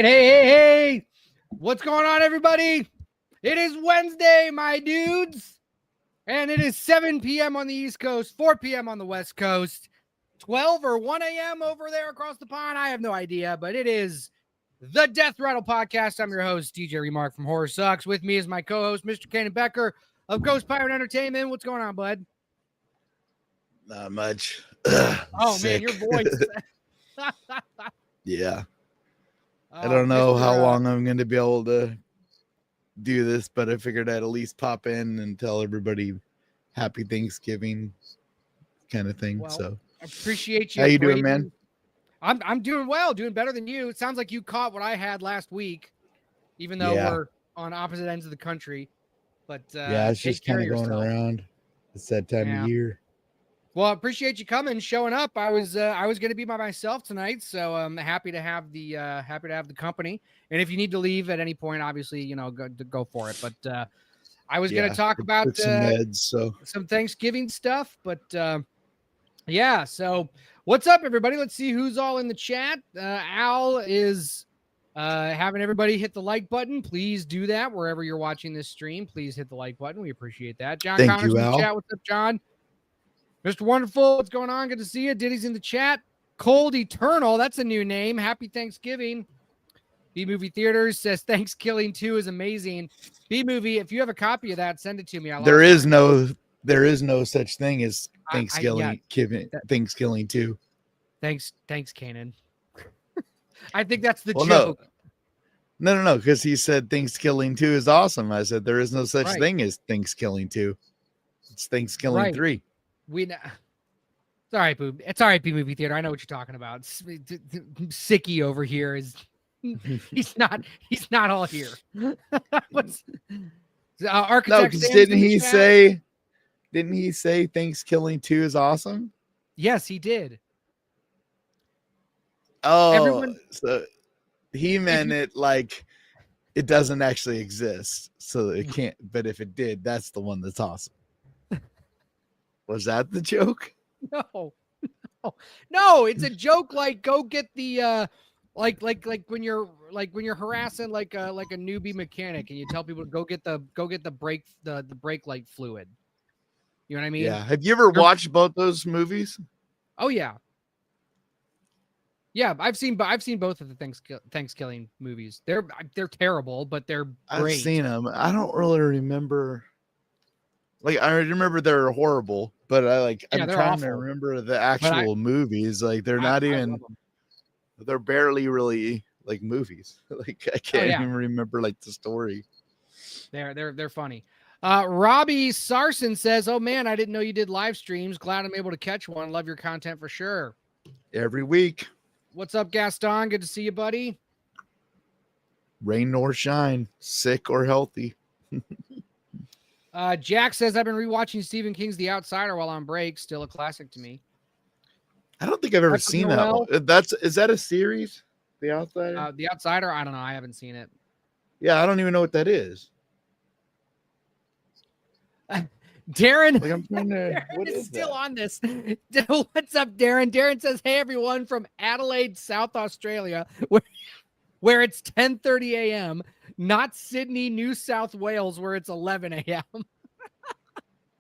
right. Hey. What's going on, everybody? It is Wednesday, my dudes. And it is 7 p.m. on the East Coast, 4 p.m. on the West Coast, 12 or 1 a.m. over there across the pond. I have no idea, but it is the Death Rattle Podcast. I'm your host, DJ Remark from Horror Sucks. With me is my co-host, Mr. Kanan Becker of Ghost Pirate Entertainment. What's going on, bud? Not much. Oh, Sick. man, your voice. Yeah. I don't know how long I'm going to be able to do this, but I figured I'd at least pop in and tell everybody happy Thanksgiving kind of thing. Well, so I appreciate you. How you doing, man? I'm doing well, doing better than you. It sounds like you caught what I had last week, even though we're on opposite ends of the country. But yeah, it's just kind of going around. It's that time of year. Well, I appreciate you coming, showing up. I was going to be by myself tonight, so I'm happy to have the company. And if you need to leave at any point, obviously, go for it. But I was going to talk about some meds, some Thanksgiving stuff. But yeah, so what's up, everybody? Let's see who's all in the chat. Al is having everybody hit the like button. Please do that wherever you're watching this stream. Please hit the like button. We appreciate that. John Connors in the chat. What's up, John? Mr. Wonderful, what's going on? Good to see you. Diddy's in the chat. Cold Eternal, that's a new name. Happy Thanksgiving. B-Movie Theaters says Thanksgiving 2 is amazing. B-Movie, if you have a copy of that, send it to me. There is no such thing as Thanksgiving 2. Thanks, Kanan. I think that's the joke. No, because he said Thanksgiving 2 is awesome. I said there is no such thing as Thanksgiving 2. It's Thanksgiving 3. It's all right, Boob. It's all right, B-Movie Theater. I know what you're talking about. Sicky over here is he's not all here. Architect no, didn't he say Thanksgiving 2 is awesome? Yes, he did. Oh, so he meant it like it doesn't actually exist, so it can't. But if it did, that's the one that's awesome. Was that the joke? No, it's a joke. Like, go get the like when you're harassing like a newbie mechanic, and you tell people to go get the brake light fluid. You know what I mean? Yeah. Have you ever watched both those movies? Oh yeah. Yeah, I've seen both of the Thanksgiving movies. They're terrible, but they're great. I've seen them. I don't really remember. Like, I remember they're horrible, but I'm trying awful. to remember the actual movies. Like, they're not even, they're barely really like movies. Like, I can't even remember like the story. They're funny. Robbie Sarson says, "Oh man, I didn't know you did live streams. Glad I'm able to catch one. Love your content for sure. Every week." What's up, Gaston? Good to see you, buddy. Rain nor shine, sick or healthy. Jack says, I've been rewatching Stephen King's The Outsider while on break. Still a classic to me. I don't think I've ever seen that one. Is that a series? The Outsider? The Outsider? I don't know. I haven't seen it. Yeah, I don't even know what that is. Darren, like, I'm trying to, Darren is still on this. What's up, Darren? Darren says, hey, everyone from Adelaide, South Australia, where it's 10:30 a.m., not Sydney, New South Wales, where it's 11 a.m.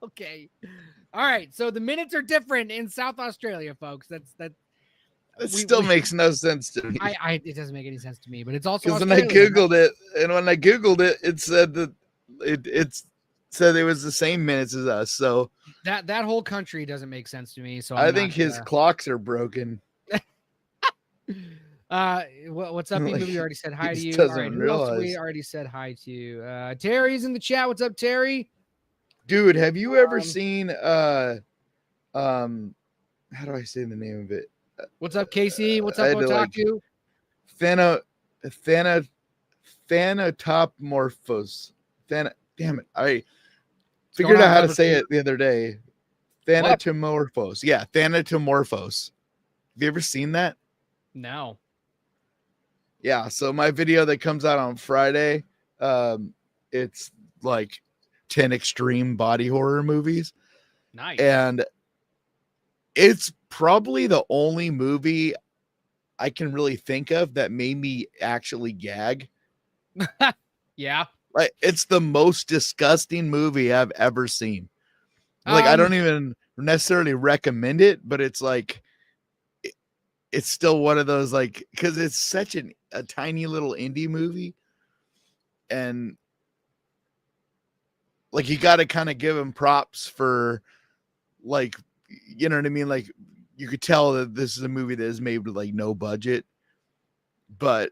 Okay. All right. So the minutes are different in South Australia, folks. That still makes no sense to me. It doesn't make any sense to me, but it's also because when I Googled it, it said that it said it was the same minutes as us. So that whole country doesn't make sense to me. So I think his clocks are broken. What's up? Movie already said hi to you. All right, who else we already said hi to? Terry's in the chat. What's up, Terry? Dude, have you ever seen how do I say the name of it? What's up, Casey? What's up, Otaku? Thanatopmorphos. Damn it. I figured out how to say it the other day. Thanatomorphos. Yeah, Thanatomorphos. Have you ever seen that? No. Yeah, so my video that comes out on Friday, it's like 10 extreme body horror movies. Nice. And it's probably the only movie I can really think of that made me actually gag. Yeah. Like, it's the most disgusting movie I've ever seen. Like, I don't even necessarily recommend it, but it's like, it's still one of those, like, because it's such a tiny little indie movie, and like, you got to kind of give him props for, like, you know what I mean? Like, you could tell that this is a movie that is made with like no budget, but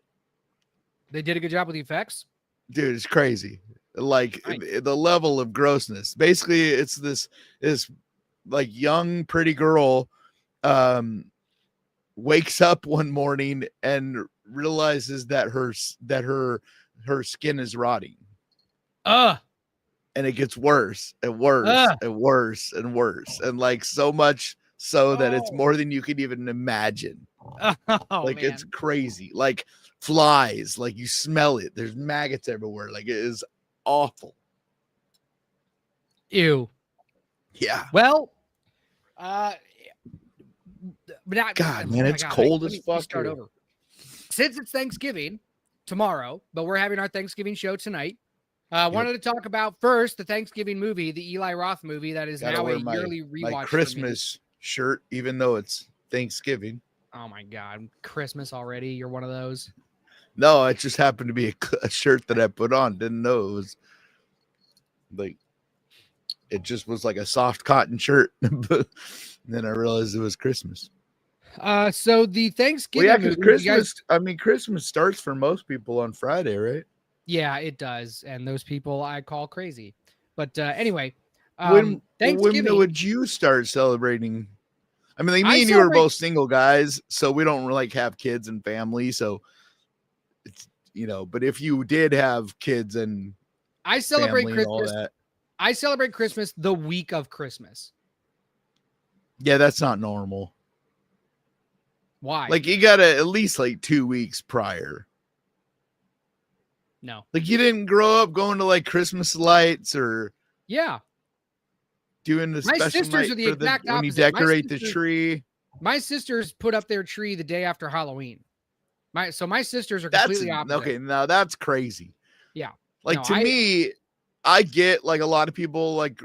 they did a good job with the effects. Dude, it's crazy. Like, Nice. the level of grossness. Basically, it's this like young pretty girl wakes up one morning and realizes that her skin is rotting. And it gets worse and worse and worse and worse, and like so much so that it's more than you could even imagine. Like, man. It's crazy. Like, flies, like, you smell it. There's maggots everywhere. Like, it is awful. Ew. Yeah. Well, God, man, it's cold as fuck. Start over. Since it's Thanksgiving tomorrow, but we're having our Thanksgiving show tonight. Wanted to talk about first the Thanksgiving movie, the Eli Roth movie that is now a yearly rewatch. My Christmas shirt, even though it's Thanksgiving. Oh my God, Christmas already? You're one of those? No, it just happened to be a shirt that I put on. Didn't know it was like, it just was like a soft cotton shirt. But then I realized it was Christmas. So the Thanksgiving movie, Christmas, Christmas starts for most people on Friday, right? Yeah, it does. And those people I call crazy. But anyway, when would you start celebrating? I mean, like, me and you are both single guys, so we don't like have kids and family. So it's, but if you did have kids and I celebrate Christmas, I celebrate Christmas the week of Christmas. Yeah, that's not normal. Why? Like, you gotta at least like 2 weeks prior. No. Like, you didn't grow up going to like Christmas lights or doing the special night for when you decorate the tree. My sisters put up their tree the day after Halloween. My sisters are completely opposite. Okay, now that's crazy. Yeah. Like, to me, I get, like, a lot of people, like,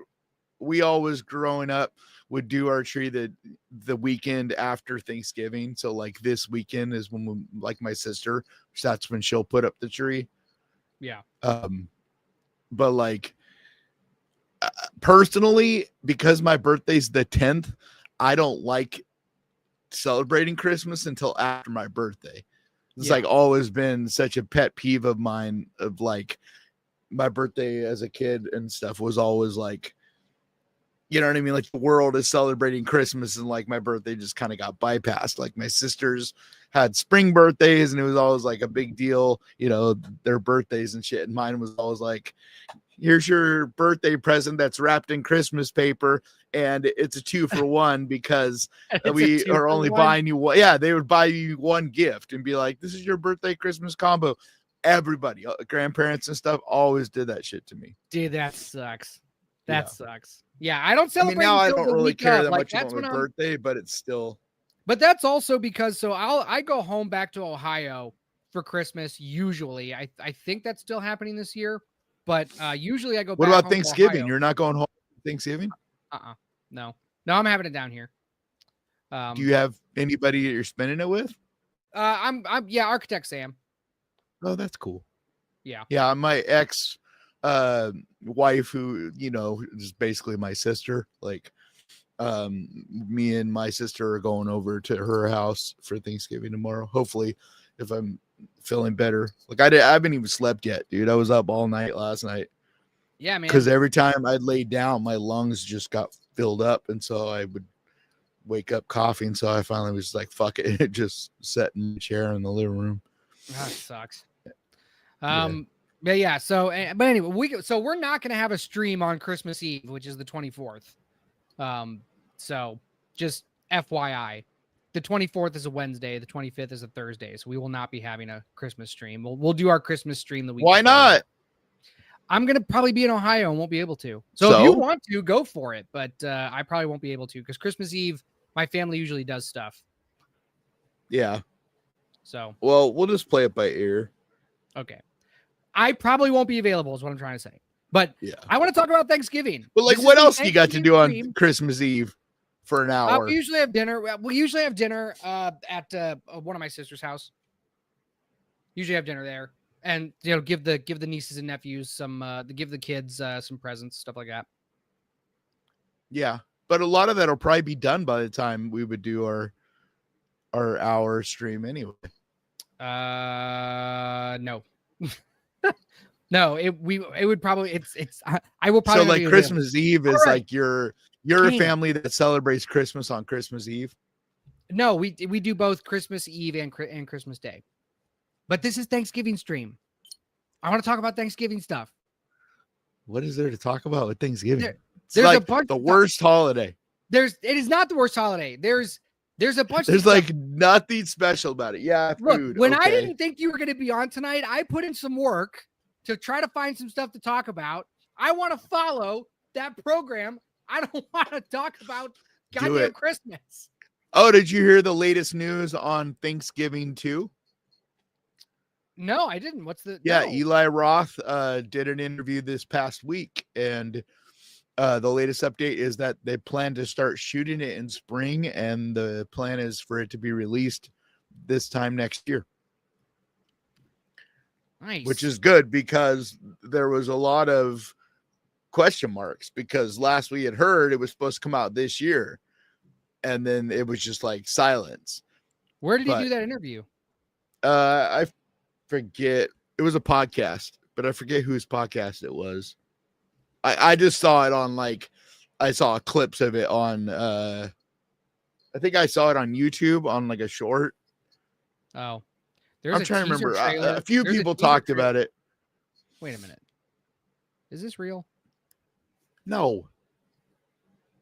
we always growing up would do our tree the weekend after Thanksgiving. So like this weekend is when like my sister, that's when she'll put up the tree. Yeah. But like, personally, because my birthday's the 10th, I don't like celebrating Christmas until after my birthday. It's like always been such a pet peeve of mine, of like, my birthday as a kid and stuff was always like, you know what I mean? Like, the world is celebrating Christmas, and like my birthday just kind of got bypassed. Like, my sisters had spring birthdays and it was always like a big deal, their birthdays and shit. And mine was always like, here's your birthday present that's wrapped in Christmas paper, and it's a 2-for-1 because we are only buying you one. Yeah, they would buy you one gift and be like, this is your birthday Christmas combo. Everybody, grandparents and stuff, always did that shit to me. Dude, that sucks. That sucks. Yeah, I don't celebrate. Now I don't really care that much about my birthday, but it's still. But that's also because I go home back to Ohio for Christmas usually. I think that's still happening this year, but usually I go. What about Thanksgiving? You're not going home for Thanksgiving? No, I'm having it down here. Do you have anybody that you're spending it with? I'm Architect Sam. Oh, that's cool. Yeah. My ex wife, who is basically my sister, like me and my sister are going over to her house for Thanksgiving tomorrow, hopefully, if I'm feeling better. Like, I haven't even slept yet, dude. I was up all night last night. Yeah, man, because every time I'd lay down, my lungs just got filled up, and so I would wake up coughing. So I finally was like, fuck it, just sat in the chair in the living room. That sucks. But yeah, but anyway, we're not going to have a stream on Christmas Eve, which is the 24th. So just FYI, the 24th is a Wednesday, the 25th is a Thursday, so we will not be having a Christmas stream. We'll do our Christmas stream the week. Why not? I'm going to probably be in Ohio and won't be able to. So if you want to, go for it, but I probably won't be able to because Christmas Eve, my family usually does stuff. Yeah. So, well, we'll just play it by ear. okay. I probably won't be available is what I'm trying to say. But Yeah. I want to talk about Thanksgiving. But like, This is what the else you got to Thanksgiving do on stream. Christmas Eve for an hour? We usually have dinner. We usually have dinner at one of my sister's house. Usually have dinner there, and give the nieces and nephews some give the kids some presents, stuff like that. Yeah, but a lot of that will probably be done by the time we would do our hour stream anyway. No. No, it would probably I will probably so like Christmas Eve is like you're a family that celebrates Christmas on Christmas Eve. No, we do both Christmas Eve and Christmas Day. But this is Thanksgiving stream. I want to talk about Thanksgiving stuff. What is there to talk about with Thanksgiving? There's like a bunch the worst holiday. It is not the worst holiday. There's a bunch There's of like stuff. nothing special about it. Yeah, look, food. When okay. I didn't think you were going to be on tonight, I put in some work to try to find some stuff to talk about. I want to follow that program. I don't want to talk about goddamn Christmas. Oh, did you hear the latest news on Thanksgiving too? No, I didn't. What's the Yeah, no. Eli Roth did an interview this past week, and the latest update is that they plan to start shooting it in spring, and the plan is for it to be released this time next year. Nice. Which is good because there was a lot of question marks because last we had heard it was supposed to come out this year, and then it was just like silence. Where did he do that interview? I forget. It was a podcast, but I forget whose podcast it was. I just saw it on I saw clips of it on I think I saw it on YouTube on like a short. Oh, I'm trying to remember. A few people talked about it. Wait a minute. Is this real? No.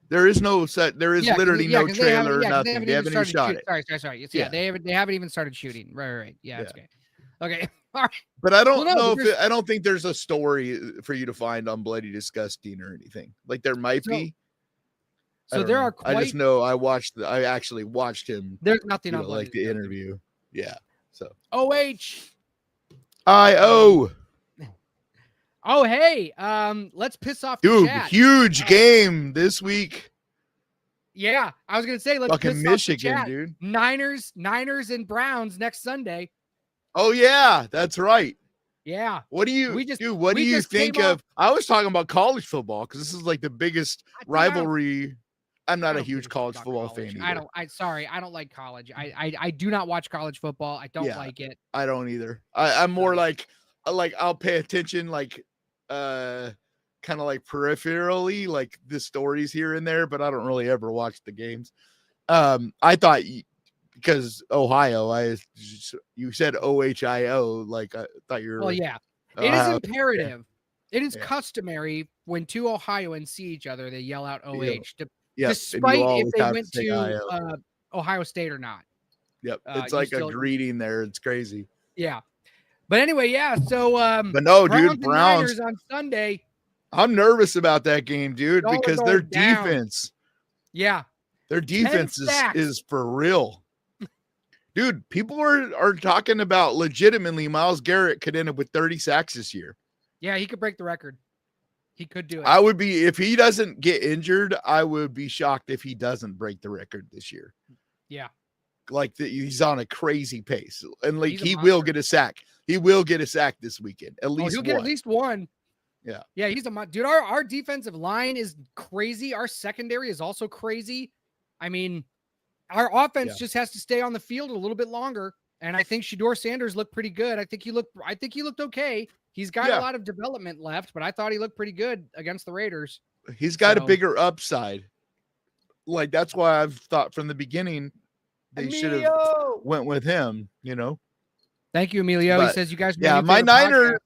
There is no set. There is literally no trailer or nothing. They haven't even shot it. Sorry. Yeah, they haven't even started shooting. Right. Yeah, it's okay. Okay. All right. But I don't know if I don't think there's a story for you to find on Bloody Disgusting or anything. Like there might be. So there are I just know I actually watched him. There's nothing on like the interview. Yeah. So Oh, hey, let's piss off the chat. Huge game this week. Yeah, I was gonna say let's fucking piss Michigan, off the chat. Dude. Niners and Browns next Sunday. Oh yeah, that's right. Yeah. What do you think of? I was talking about college football because this is like the biggest rivalry. I'm not a huge college football fan either. I don't like college. I do not watch college football. I don't like it. I don't either. I'm more like I'll pay attention kind of like peripherally, like the stories here and there, but I don't really ever watch the games. I thought because Ohio, you said OHIO, like I thought you were. Well, yeah, it is imperative. It is customary when two Ohioans see each other, they yell out OH. Despite if they went to Ohio State or not. Yep, it's like a greeting there. It's crazy. Yeah, but anyway, yeah. So, but no, dude, Browns on Sunday. I'm nervous about that game, dude, because their defense. Yeah, their defense is for real. Dude, people are talking about legitimately Myles Garrett could end up with 30 sacks this year. Yeah, he could break the record. He could do it. I would be, if he doesn't get injured, I would be shocked if he doesn't break the record this year. Yeah. Like he's on a crazy pace. And like he will get a sack. He will get a sack this weekend. At least he'll get at least one. Yeah. Yeah, he's a dude. Our defensive line is crazy. Our secondary is also crazy. I mean, our offense just has to stay on the field a little bit longer. And I think Shedeur Sanders looked pretty good. I think he looked okay. He's got a lot of development left, but I thought he looked pretty good against the Raiders. He's got a bigger upside. Like that's why I've thought from the beginning they should have went with him, you know. Thank you, Emilio. He says you guys. Yeah, my Niners.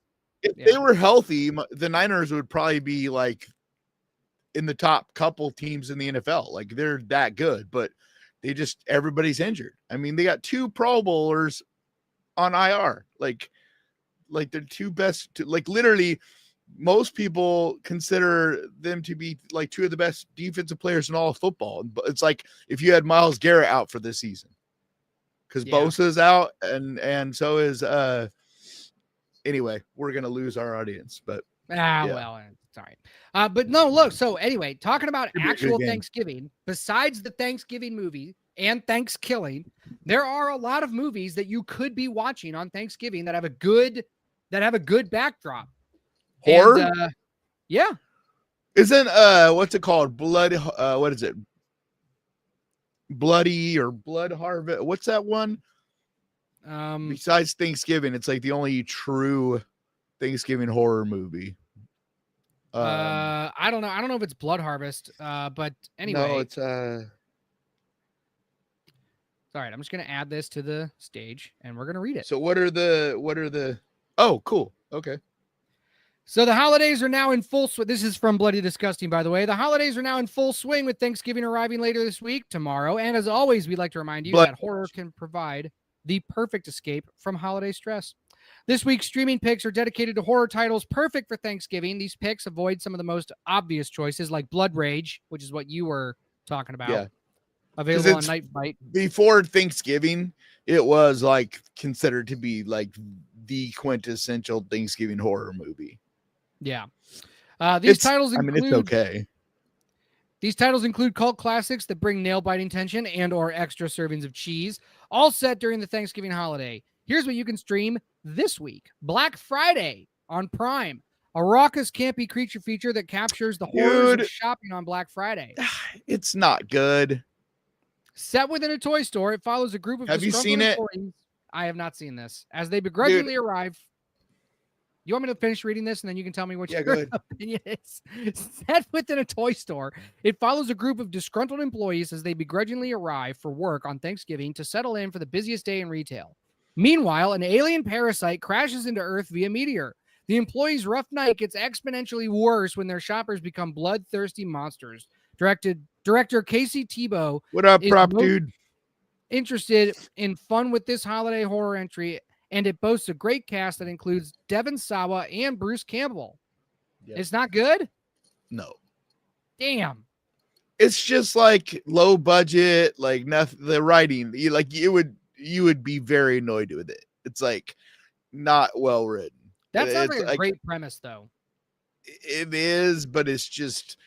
If they were healthy, the Niners would probably be like in the top couple teams in the NFL. Like they're that good, but everybody's injured. I mean, they got 2 Pro Bowlers on IR. Like they're two best. Like literally, most people consider them to be like 2 of the best defensive players in all of football. But it's like if you had Myles Garrett out for this season. because Yeah. Bosa's out, and so is anyway, we're gonna lose our audience, but yeah. Well, it's all right. But no, look. So anyway, talking about Should be a good actual game. Thanksgiving, besides the Thanksgiving movie and Thanksgiving, there are a lot of movies that you could be watching on Thanksgiving that have a good backdrop. Horror? And, yeah. Isn't what's it called? What is it? Bloody or Blood Harvest? What's that one? Besides Thanksgiving, it's like the only true Thanksgiving horror movie. I don't know. I don't know if it's Blood Harvest. But anyway. No, it's All right, I'm just gonna add this to the stage and we're gonna read it. So what are the oh, cool. Okay. So the holidays are now in full swing. This is from Bloody Disgusting, by the way. The holidays are now in full swing with Thanksgiving arriving later this week, tomorrow. And as always, we'd like to remind you that horror can provide the perfect escape from holiday stress. This week's streaming picks are dedicated to horror titles perfect for Thanksgiving. These picks avoid some of the most obvious choices like Blood Rage, which is what you were talking about. Yeah. Available on Night Fight. Before Thanksgiving, it was like considered to be like the quintessential Thanksgiving horror movie. Yeah. These titles include, it's okay. These titles include cult classics that bring nail-biting tension and or extra servings of cheese, all set during the Thanksgiving holiday. Here's what you can stream this week. Black Friday on Prime. A raucous, campy creature feature that captures the horrors of shopping on Black Friday. It's not good. Set within a toy store, it follows a group of Have you seen it? I have not seen this. As they begrudgingly arrive. You want me to finish reading this and then you can tell me what your opinion is? Set within a toy store, it follows a group of disgruntled employees as they begrudgingly arrive for work on Thanksgiving to settle in for the busiest day in retail. Meanwhile, an alien parasite crashes into Earth via meteor. The employees' rough night gets exponentially worse when their shoppers become bloodthirsty monsters. Director Casey Tebow. What up, prop dude? Interested in fun with this holiday horror entry, and it boasts a great cast that includes Devon Sawa and Bruce Campbell. Yep. It's not good? No. Damn. It's just like low budget, like nothing. The writing, you would be very annoyed with it. It's like not well written. That sounds like a great premise, though. It is, but it's just,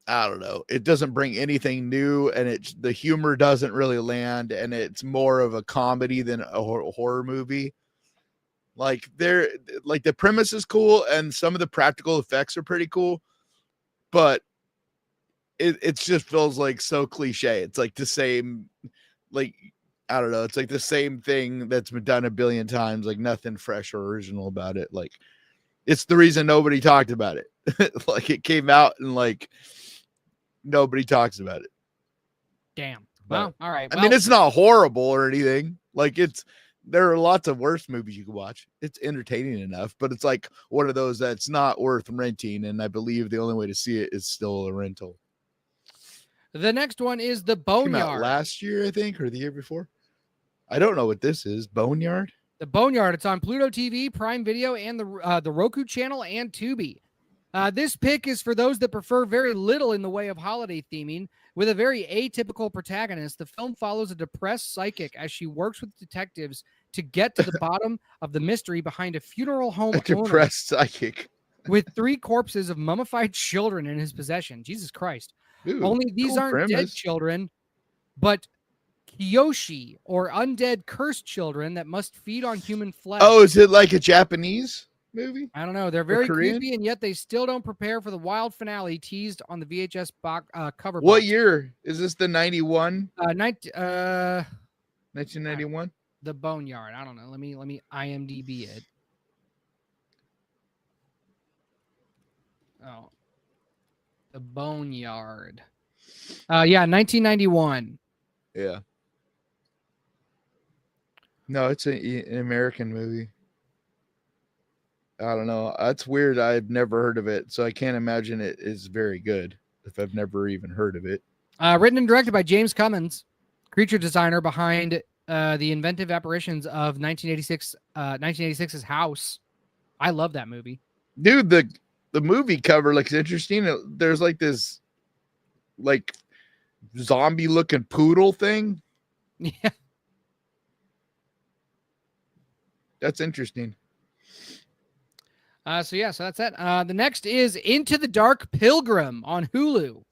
I don't know. It doesn't bring anything new, and the humor doesn't really land, and it's more of a comedy than a horror movie. Like the premise is cool, and some of the practical effects are pretty cool, but it just feels like so cliche. It's like the same, like, I don't know. It's like the same thing that's been done a billion times. Like nothing fresh or original about it. Like it's the reason nobody talked about it. Like it came out and like nobody talks about it. Damn. Well, all right. I mean, it's not horrible or anything. Like there are lots of worse movies you can watch. It's entertaining enough, but it's like one of those that's not worth renting. And I believe the only way to see it is still a rental. The next one is The Boneyard. Came out last year, I think, or the year before. I don't know what this is. Boneyard? The Boneyard. It's on Pluto TV, Prime Video, and the Roku channel and Tubi. This pick is for those that prefer very little in the way of holiday theming. With a very atypical protagonist, the film follows a depressed psychic as she works with detectives to get to the bottom of the mystery behind a funeral home owner depressed psychic with 3 corpses of mummified children in his possession. Jesus Christ. Dude, only these aren't dead children, but Kyoshi, or undead cursed children that must feed on human flesh. Oh, is it like a Japanese movie? I don't know. They're very creepy, and yet they still don't prepare for the wild finale teased on the VHS cover. What year is this? The 91? 1991. The Boneyard. I don't know. Let me IMDb it. Oh, The Boneyard. 1991. Yeah. No, it's an American movie. I don't know. That's weird. I've never heard of it, so I can't imagine it is very good if I've never even heard of it. Written and directed by James Cummins, creature designer behind the inventive apparitions of 1986's House. I love that movie. Dude, the movie cover looks interesting. There's like this like zombie looking poodle thing. Yeah. That's interesting. So that's that. The next is Into the Dark Pilgrim on Hulu.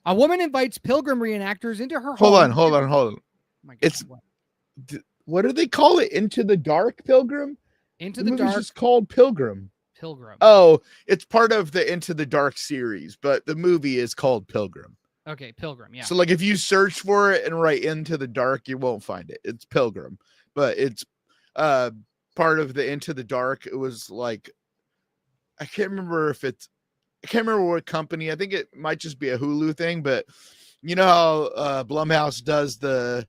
A woman invites pilgrim reenactors into her home. Hold on. Oh my God, It's what do they call it? Into the Dark Pilgrim? Into The the movie's Dark just called Pilgrim. Pilgrim. Oh, it's part of the Into the Dark series, but the movie is called Pilgrim. Okay, Pilgrim, yeah. So like if you search for it and write Into the Dark, you won't find it. It's Pilgrim. But it's part of the Into the Dark. It was like I can't remember what company. I think it might just be a Hulu thing, but you know how Blumhouse does the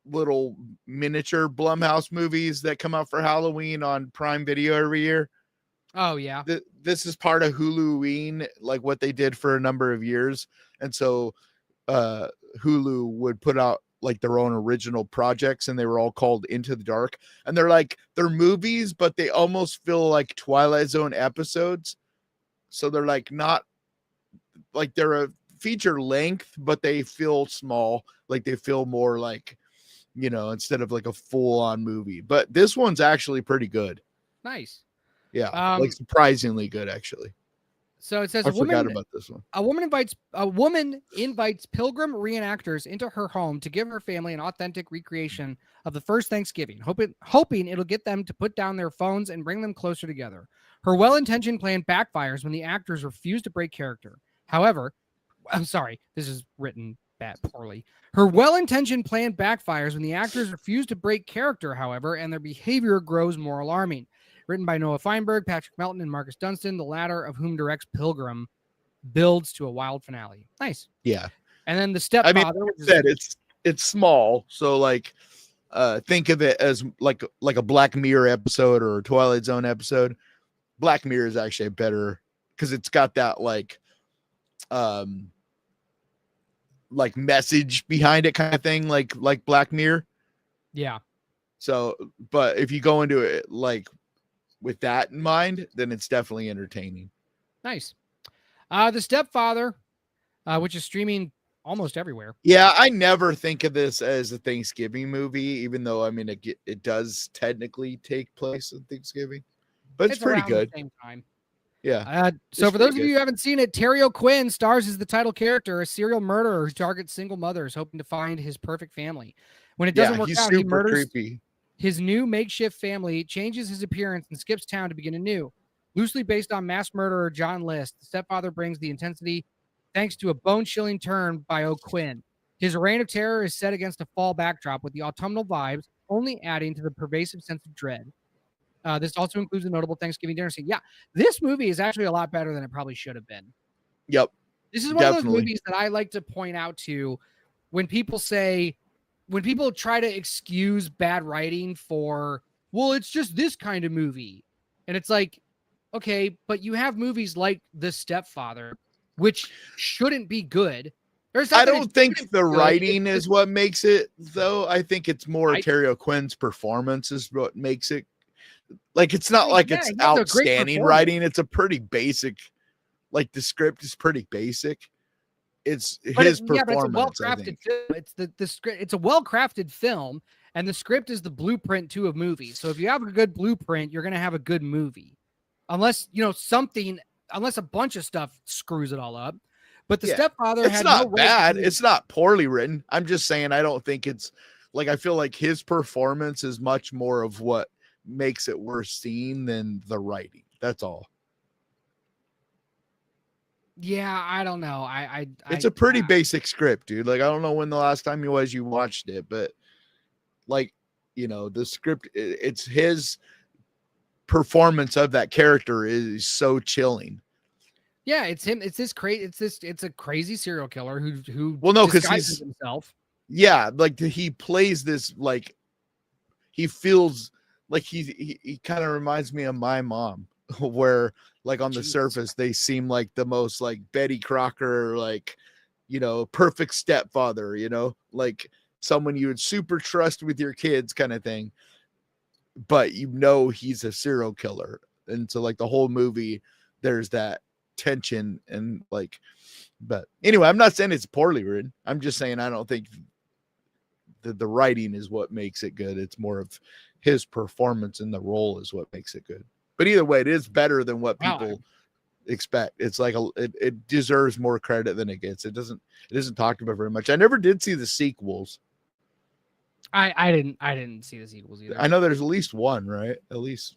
little miniature Blumhouse movies that come out for Halloween on Prime Video every year. Oh yeah. This is part of Huluween, like what they did for a number of years. And so Hulu would put out like their own original projects, and they were all called Into the Dark. And they're movies, but they almost feel like Twilight Zone episodes. So they're like not like they're a feature length, but they feel small. Like they feel more like, instead of like a full on movie. But this one's actually pretty good. Nice. Yeah, like surprisingly good, actually. So it says I forgot about this one. A woman invites pilgrim reenactors into her home to give her family an authentic recreation of the first Thanksgiving, hoping it'll get them to put down their phones and bring them closer together. Her well-intentioned plan backfires when the actors refuse to break character. However, I'm sorry, this is written poorly. Her well-intentioned plan backfires when the actors refuse to break character, however, and their behavior grows more alarming. Written by Noah Feinberg, Patrick Melton, and Marcus Dunstan, the latter of whom directs Pilgrim, builds to a wild finale. Nice. Yeah. And then the stepfather. I mean, like I said, it's small, so like think of it as like a Black Mirror episode or a Twilight Zone episode. Black Mirror is actually better because it's got that like message behind it kind of thing, like Black Mirror. Yeah. So, but if you go into it like with that in mind, then it's definitely entertaining. Nice. The Stepfather, which is streaming almost everywhere. Yeah, I never think of this as a Thanksgiving movie, even though I mean it does technically take place on Thanksgiving, but it's pretty good. The same time. Yeah. So for those of you who haven't seen it, Terry O'Quinn stars as the title character, a serial murderer who targets single mothers, hoping to find his perfect family. When it doesn't work out, he murders creepy. His new makeshift family, changes his appearance, and skips town to begin anew. Loosely based on mass murderer John List, the stepfather brings the intensity thanks to a bone-chilling turn by O'Quinn. His reign of terror is set against a fall backdrop, with the autumnal vibes only adding to the pervasive sense of dread. This also includes a notable Thanksgiving dinner scene. Yeah, this movie is actually a lot better than it probably should have been. Yep. This is one of those movies that I like to point out to when people try to excuse bad writing for, well, it's just this kind of movie. And it's like, okay, but you have movies like The Stepfather, which shouldn't be good. I don't think the writing is what makes it, though. I think it's more Terry O'Quinn's performance is what makes it. Like, it's not like it's outstanding writing. It's a pretty basic, like the script is pretty basic. It's his performance. But it's a well-crafted film. It's a well-crafted film, and the script is the blueprint too of movies. So if you have a good blueprint, you're going to have a good movie, unless a bunch of stuff screws it all up. But the Stepfather, it's not bad. It's not poorly written. I'm just saying I don't think it's like, I feel like his performance is much more of what makes it worth seeing than the writing. That's all. Yeah, I don't know. It's a pretty basic script, dude. Like, I don't know when the last time you watched it, but like, the script, it's his performance of that character is so chilling. Yeah, it's him. It's a crazy serial killer who because himself. Yeah, like he plays this, like he feels like he kind of reminds me of my mom, where like on the surface they seem like the most like Betty Crocker, like, perfect stepfather, like someone you would super trust with your kids kind of thing. But he's a serial killer. And so like the whole movie, there's that tension and like, but anyway, I'm not saying it's poorly written. I'm just saying I don't think the writing is what makes it good. It's more of his performance in the role is what makes it good. But either way, it is better than what Wow. people expect. It's like it deserves more credit than it gets. It isn't talked about very much. I never did see the sequels. I didn't see the sequels either. I know there's at least one, right? At least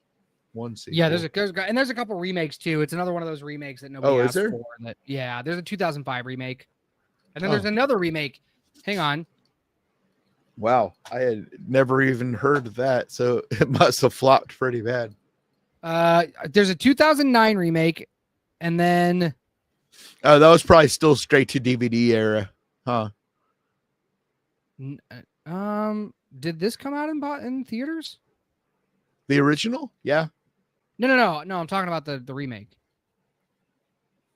one sequel. Yeah, there's a couple remakes too. It's another one of those remakes that nobody asked for. That, yeah, there's a 2005 remake, and then there's another remake. Hang on. Wow, I had never even heard of that, so it must have flopped pretty bad. There's a 2009 remake, and then that was probably still straight to DVD era, huh? Did this come out in theaters? The original? Yeah. No. I'm talking about the remake.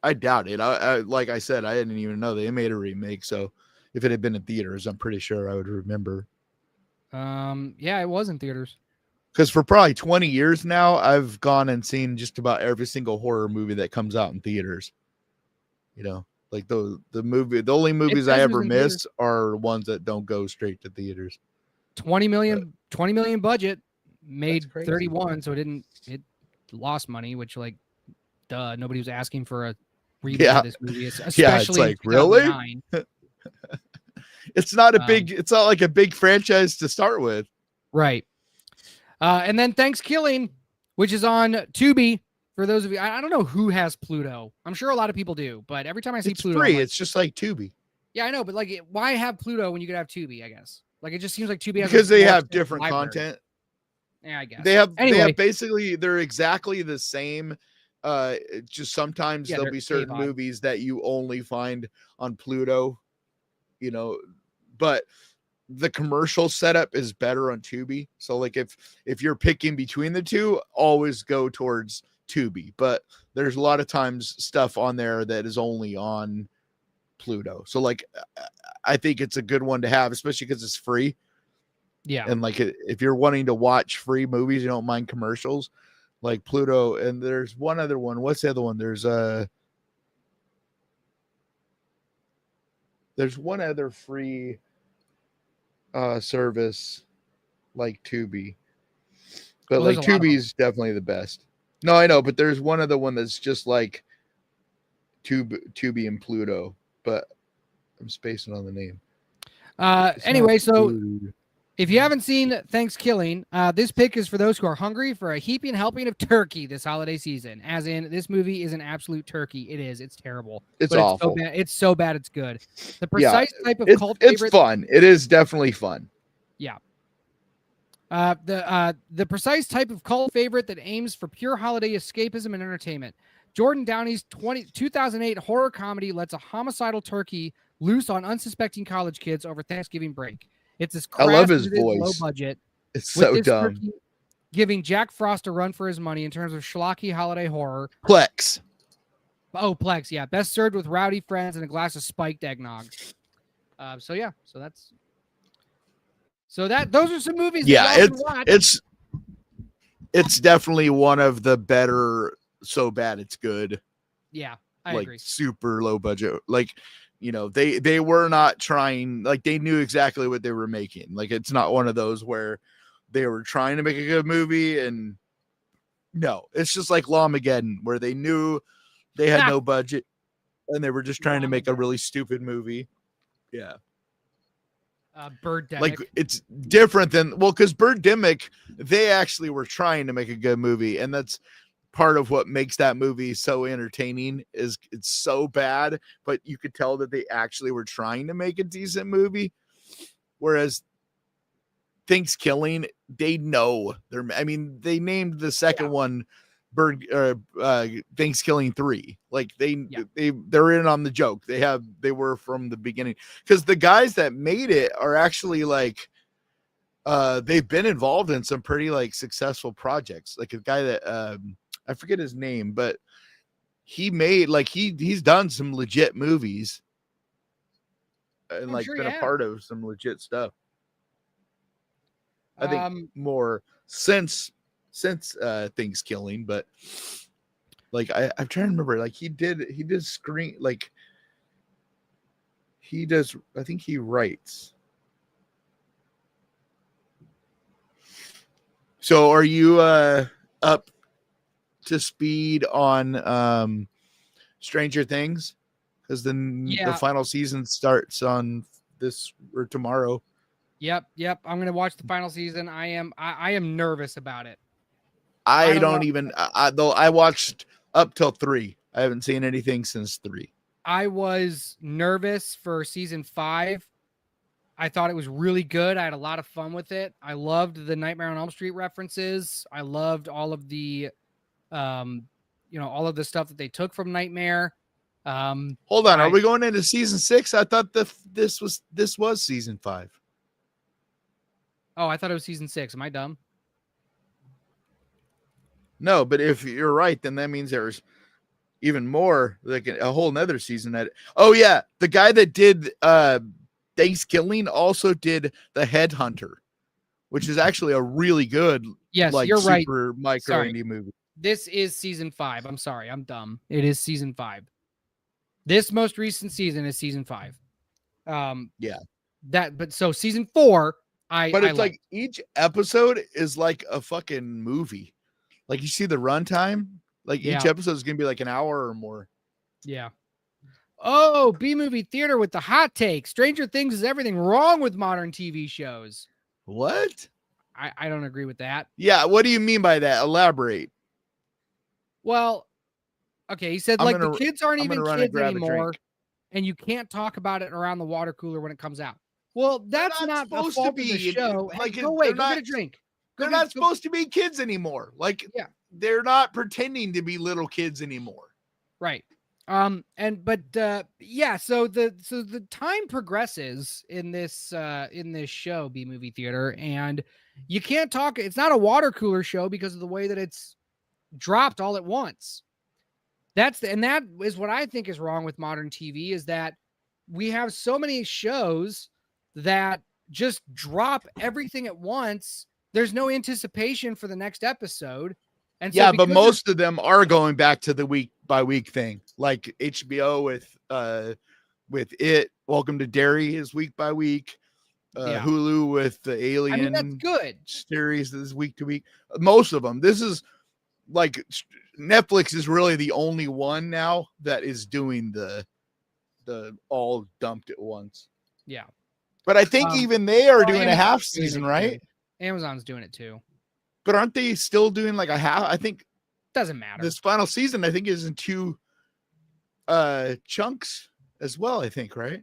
I doubt it. I like I said, I didn't even know they made a remake. So if it had been in theaters, I'm pretty sure I would remember. Yeah, it was in theaters. Because for probably 20 years now, I've gone and seen just about every single horror movie that comes out in theaters. You know, like the only movies I ever miss are ones that don't go straight to theaters. 20 million budget, made 31, so it lost money, which like duh, nobody was asking for a reboot of this movie, especially it's like really. It's not like a big franchise to start with, right? And then Thanksgiving, which is on Tubi. For those of you, I don't know who has Pluto. I'm sure a lot of people do, but every time I see Pluto, free. It's just like Tubi. Yeah, I know, but like, why have Pluto when you could have Tubi? I guess like it just seems like Tubi has because they have different content. Yeah, I guess they have basically they're exactly the same. Just sometimes there'll be certain movies that you only find on Pluto, you know, but the commercial setup is better on Tubi. So like if you're picking between the two, always go towards Tubi. But there's a lot of times stuff on there that is only on Pluto. So like I think it's a good one to have, especially because it's free. Yeah. And like if you're wanting to watch free movies, you don't mind commercials, like Pluto. And there's one other one. What's the other one? There's one other free service like Tubi. But like Tubi's definitely the best. No, I know, but there's one other one that's just like Tubi and Pluto, but I'm spacing on the name. Anyway, so if you haven't seen Thanksgiving, this pick is for those who are hungry for a heaping helping of turkey this holiday season. As in, this movie is an absolute turkey. It is. It's terrible. It's awful. It's so bad. It's good. The precise type of cult favorite. It's fun. It is definitely fun. Yeah. The precise type of cult favorite that aims for pure holiday escapism and entertainment. Jordan Downey's 2008 horror comedy lets a homicidal turkey loose on unsuspecting college kids over Thanksgiving break. It's as crass, I love his voice. Low budget. It's so dumb. Giving Jack Frost a run for his money in terms of schlocky holiday horror. Plex. Oh, Plex. Yeah. Best served with rowdy friends and a glass of spiked eggnog. So those are some movies. Yeah, it's definitely one of the better. So bad it's good. Yeah, I agree. Super low budget. Like, you know, they were not trying. Like, they knew exactly what they were making. Like, it's not one of those where they were trying to make a good movie. And no, it's just like Lawmageddon, where they knew they had no budget and they were just trying to make a really stupid movie. Yeah. Birdemic. Like, it's different than because Birdemic, they actually were trying to make a good movie, and that's part of what makes that movie so entertaining. Is it's so bad, but you could tell that they actually were trying to make a decent movie. Whereas Thanksgiving, they know they named the second one Thanksgiving 3. Like they're in on the joke. They were from the beginning, because the guys that made it are actually like they've been involved in some pretty like successful projects. Like a guy that I forget his name, but he made he's done some legit movies and been a part of some legit stuff. I think more since Thanksgiving, but like I'm trying to remember, like he did screen, like he does, I think he writes. So are you up to speed on Stranger Things? Because then the Yeah. final season starts on this or tomorrow. Yep. I'm gonna watch the final season. I am nervous about it. I don't know. don't even though I watched up till 3. I haven't seen anything since 3. I was nervous for season 5. I thought it was really good. I had a lot of fun with it. I loved the Nightmare on Elm Street references. I loved all of the, all of the stuff that they took from Nightmare. Hold on, are we going into season 6? I thought this was season 5. Oh, I thought it was season 6. Am I dumb? No, but if you're right, then that means there's even more, like a whole nother season. Oh yeah, the guy that did Thanksgiving also did The Headhunter, which is actually a really good, yes, like you're right. super micro indie movie. This is season 5. I'm sorry, I'm dumb. It is season 5. This most recent season is season 5. Yeah. But so season 4, but it's like each episode is like a fucking movie. Like you see the runtime, like each episode is gonna be like an hour or more. Yeah. Oh, B movie theater with the hot take. Stranger Things is everything wrong with modern TV shows. What? I don't agree with that. Yeah, what do you mean by that? Elaborate. Well, okay, he said the kids aren't even kids anymore, and you can't talk about it around the water cooler when it comes out. Well, that's not the fault of the show. Like, go away, go get a drink. They're not supposed to be kids anymore. Like, they're not pretending to be little kids anymore. Right. So the time progresses in this show, B movie theater, and you can't talk. It's not a water cooler show because of the way that it's dropped all at once. That is what I think is wrong with modern TV, is that we have so many shows that just drop everything at once. There's no anticipation for the next episode. And so but most of them are going back to the week by week thing, like HBO with It. Welcome to Derry is week by week. Hulu with the Alien that's good series is week to week. Most of them. This is like Netflix is really the only one now that is doing the all dumped at once. Yeah. But I think even they are doing a half season, right? Amazon's doing it too. But aren't they still doing like a half? I think doesn't matter. This final season, I think, is in 2 chunks as well, I think, right?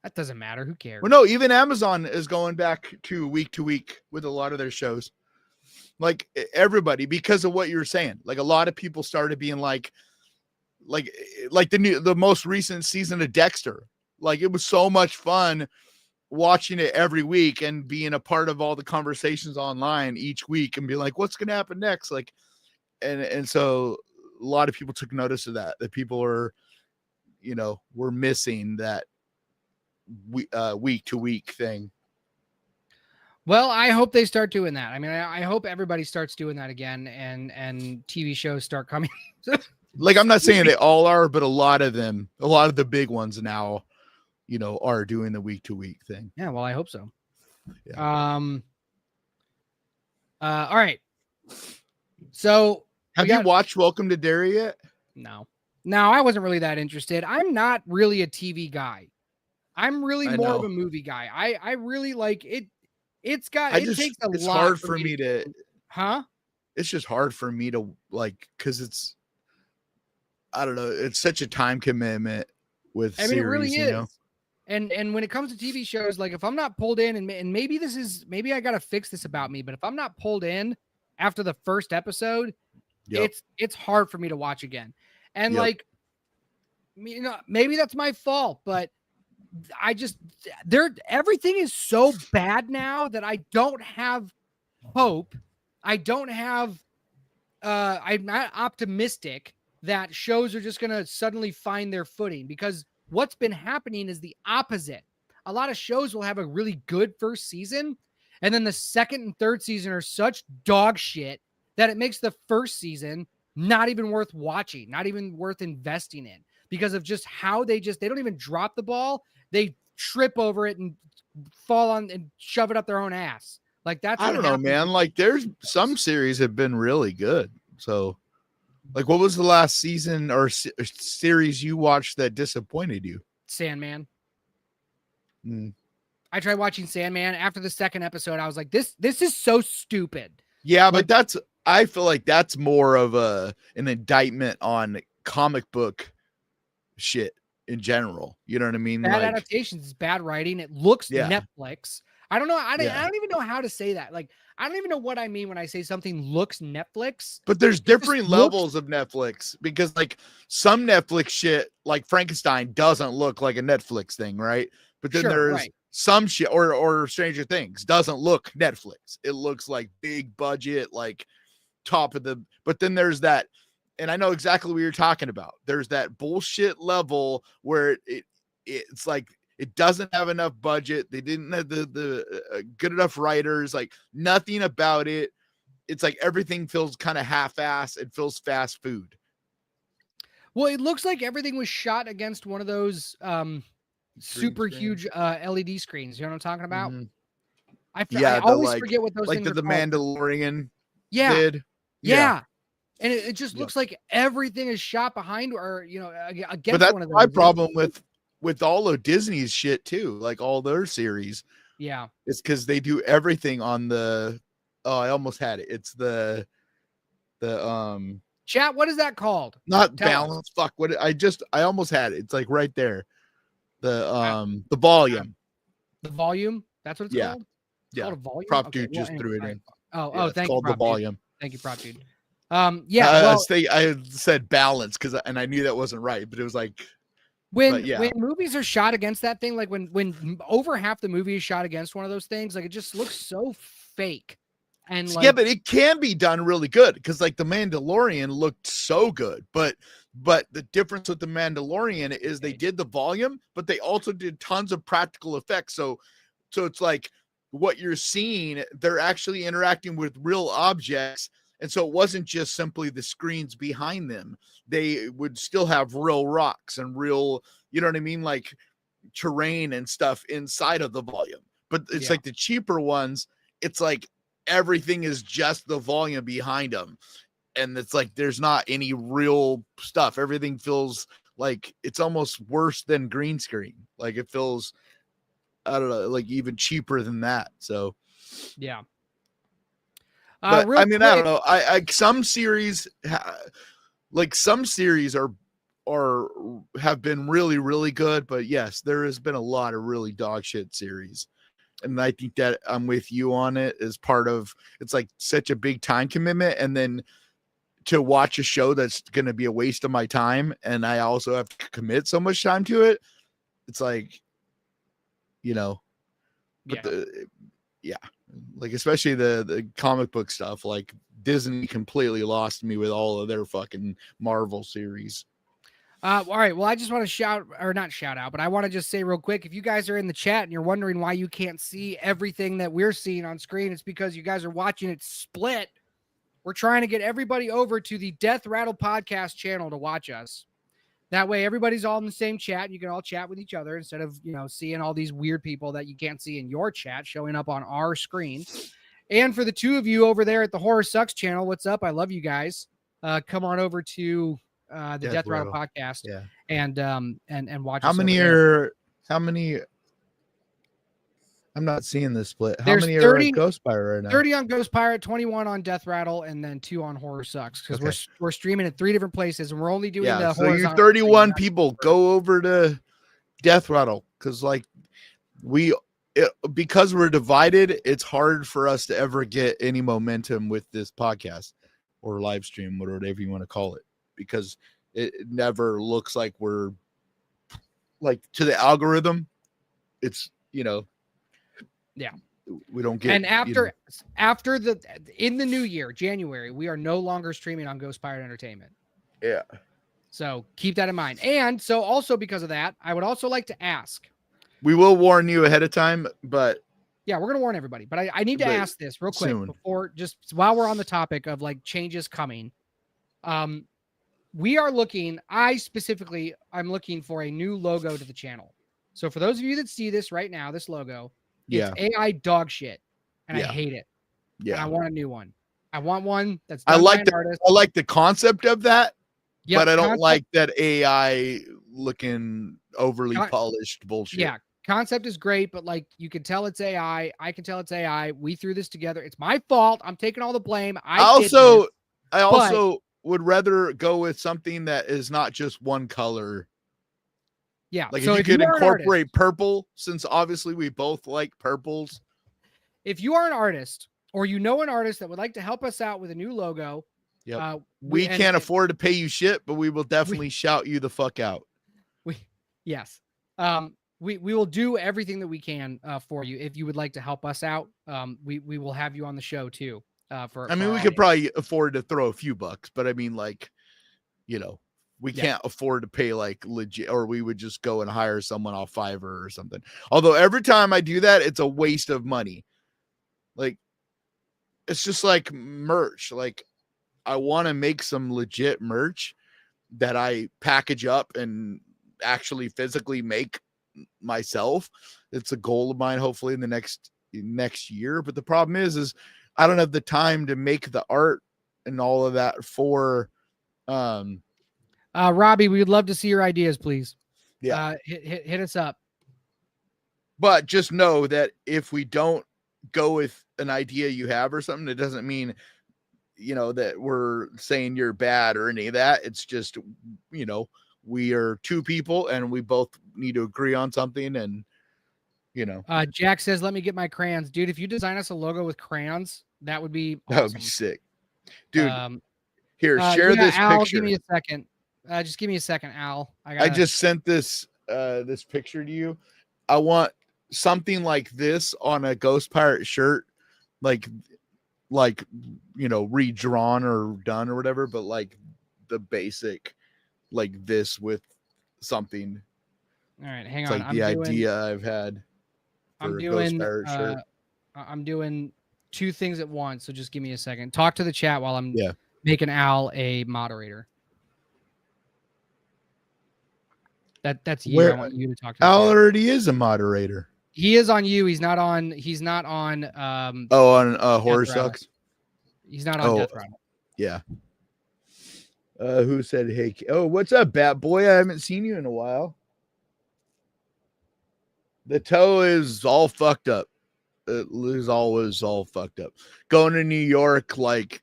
That doesn't matter. Who cares? Well, no, even Amazon is going back to week with a lot of their shows. Like everybody, because of what you were saying. Like a lot of people started being like the most recent season of Dexter. Like it was so much fun watching it every week and being a part of all the conversations online each week and be like, what's going to happen next? Like, and so a lot of people took notice of that people are, we're missing that week to week thing. Well, I hope they start doing that. I mean, I hope everybody starts doing that again, and TV shows start coming. Like, I'm not saying they all are, but a lot of the big ones now, are doing the week to week thing. Yeah, well, I hope so. Yeah. All right. So, have you watched Welcome to Derry yet? No, I wasn't really that interested. I'm not really a TV guy. I'm really more of a movie guy. I really like it. It takes a lot. It's hard for me to. Huh? It's just hard for me to like, because it's. I don't know. It's such a time commitment with series, it really is. And when it comes to TV shows, like if I'm not pulled in, and maybe I got to fix this about me, but if I'm not pulled in after the first episode, it's hard for me to watch again. And maybe that's my fault, but everything is so bad now that I don't have hope. I'm not optimistic that shows are just going to suddenly find their footing, because what's been happening is the opposite. A lot of shows will have a really good first season, and then the second and third season are such dog shit that it makes the first season not even worth watching, not even worth investing in, because of just how they don't even drop the ball. They trip over it and fall on and shove it up their own ass. Like that's I what don't know, happens. man. Like there's some series have been really good. So, like, what was the last season or series you watched that disappointed you? Sandman. Mm. I tried watching Sandman. After the second episode, I was like, this is so stupid. Yeah, but I feel like that's more of an indictment on comic book shit in general. You know what I mean? Bad Like, adaptations is bad writing. It looks yeah, Netflix. I don't know. I yeah. don't even know how to say that. Like, I don't even know what I mean when I say something looks Netflix. But there's It just different looks levels of Netflix because like some Netflix shit, like Frankenstein, doesn't look like a Netflix thing, right? But then sure, there's right. some shit or Stranger Things doesn't look Netflix. It looks like big budget, like top of the. But then there's that, and I know exactly what you're talking about. There's that bullshit level where it's like it doesn't have enough budget. They didn't have the good enough writers. Like nothing about it. It's like everything feels kind of half-ass. It feels fast food. Well, it looks like everything was shot against one of those super huge LED screens. You know what I'm talking about? Mm-hmm. I Yeah, the always forget what those like things are the called. Mandalorian Yeah. did. Yeah. And it just Yeah. looks like everything is shot behind or, you know, But against that's one of those. my problem with all of Disney's shit too, like all their series. Yeah. It's because they do everything on the. Oh, I almost had it. It's the Chat, what is that called? not Tell balance. Fuck what I almost had it. It's like right there. The us. volume. The volume. That's what it's Yeah. called. It's Yeah. called a volume. Prop Okay, dude just threw it in. Oh, Yeah, it's thank you, called the prop dude. volume. Thank you, prop dude. Yeah. Well, I said balance and I knew that wasn't right, but it was like when yeah. movies are shot against that thing, like when over half the movie is shot against one of those things, like it just looks so fake. And like, yeah, but it can be done really good because like the Mandalorian looked so good, but the difference with the Mandalorian is they did the volume, but they also did tons of practical effects. So it's like what you're seeing, they're actually interacting with real objects. And so it wasn't just simply the screens behind them. They would still have real rocks and real, you know what I mean? Like terrain and stuff inside of the volume. But it's like the cheaper ones, it's like everything is just the volume behind them. And it's like there's not any real stuff. Everything feels like it's almost worse than green screen. Like it feels, I don't know, like even cheaper than that. So yeah. But I mean, quick, I don't know. I some series like some series are have been really, really good. But yes, there has been a lot of really dog shit series. And I think that I'm with you on it as part of it's like such a big time commitment. And then to watch a show that's going to be a waste of my time. And I also have to commit so much time to it. It's like, you know, but yeah, like especially the comic book stuff, like Disney completely lost me with all of their fucking Marvel series. All right. Well, I just want to not shout out, but I want to just say real quick, if you guys are in the chat and you're wondering why you can't see everything that we're seeing on screen, it's because you guys are watching it split. We're trying to get everybody over to the Death Rattle podcast channel to watch us. That way, everybody's all in the same chat. And you can all chat with each other instead of, you know, seeing all these weird people that you can't see in your chat showing up on our screen. And for the two of you over there at the Horror Sucks channel, what's up? I love you guys. Come on over to the Death Rattle podcast, and watch. How many? I'm not seeing this split. How many are on Ghost Pirate right now? 30 on Ghost Pirate, 21 on Death Rattle, and then 2 on Horror Sucks because we're streaming at 3 different places, and we're only doing the so you 31 people go over to Death Rattle because like because we're divided, it's hard for us to ever get any momentum with this podcast or live stream, whatever you want to call it, because it never looks like we're like to the algorithm. It's, you know, we don't get. And after in the new year, January, we are no longer streaming on Ghost Pirate Entertainment. Yeah. So keep that in mind. And so also because of that, I would also like to ask. We will warn you ahead of time, but yeah, we're going to warn everybody, but I need to ask this real quick before, just while we're on the topic of like changes coming. We are looking, I'm looking for a new logo to the channel. So for those of you that see this right now, this logo, it's AI dog shit. and I hate it. Yeah. And I want a new one. I want one that's I done like by an the artist. I like the concept of that, Yep, but I don't concept- like that AI looking overly Con- polished bullshit. Yeah, concept is great, but like you can tell it's AI. I can tell it's AI. We threw this together. It's my fault. I'm taking all the blame. I also would rather go with something that is not just one color. Yeah. Like so if you could are an artist, incorporate purple, since obviously we both like purples. if you are an artist or you know an artist that would like to help us out with a new logo, Yep. We can't afford to pay you shit, but we will definitely shout you the fuck out. Yes. We will do everything that we can for you. If you would like to help us out, we will have you on the show too. I mean, we could probably afford to throw a few bucks, but I mean, like, we can't afford to pay like legit, or we would just go and hire someone off Fiverr or something. Although every time I do that, it's a waste of money. Like, it's just like merch. Like, I want to make some legit merch that I package up and actually physically make myself. It's a goal of mine, hopefully in the next year. But the problem is I don't have the time to make the art and all of that for Robbie, we would love to see your ideas, please. Yeah. Hit us up. But just know that if we don't go with an idea you have or something, it doesn't mean that we're saying you're bad or any of that. It's just we are two people and we both need to agree on something. And Jack says, let me get my crayons. Dude, if you design us a logo with crayons, that would be awesome. That would be sick. Dude, here, share this Al, picture. Give me a second. Just give me a second, Al. I just sent this picture to you. I want something like this on a Ghost Pirate shirt, like redrawn or done or whatever, but like the basic, like this with something. All right, hang it's on. Like the idea I've had for a Ghost Pirate shirt. I'm doing two things at once, so just give me a second. Talk to the chat while I'm making Al a moderator. That's you. I want you to talk to Al already is a moderator. He is on you. He's not on on Horror Sucks. He's not on Death Rattle. Yeah. Who said hey? Oh, what's up, Bat Boy? I haven't seen you in a while. The toe is all fucked up. It is always all fucked up. Going to New York, like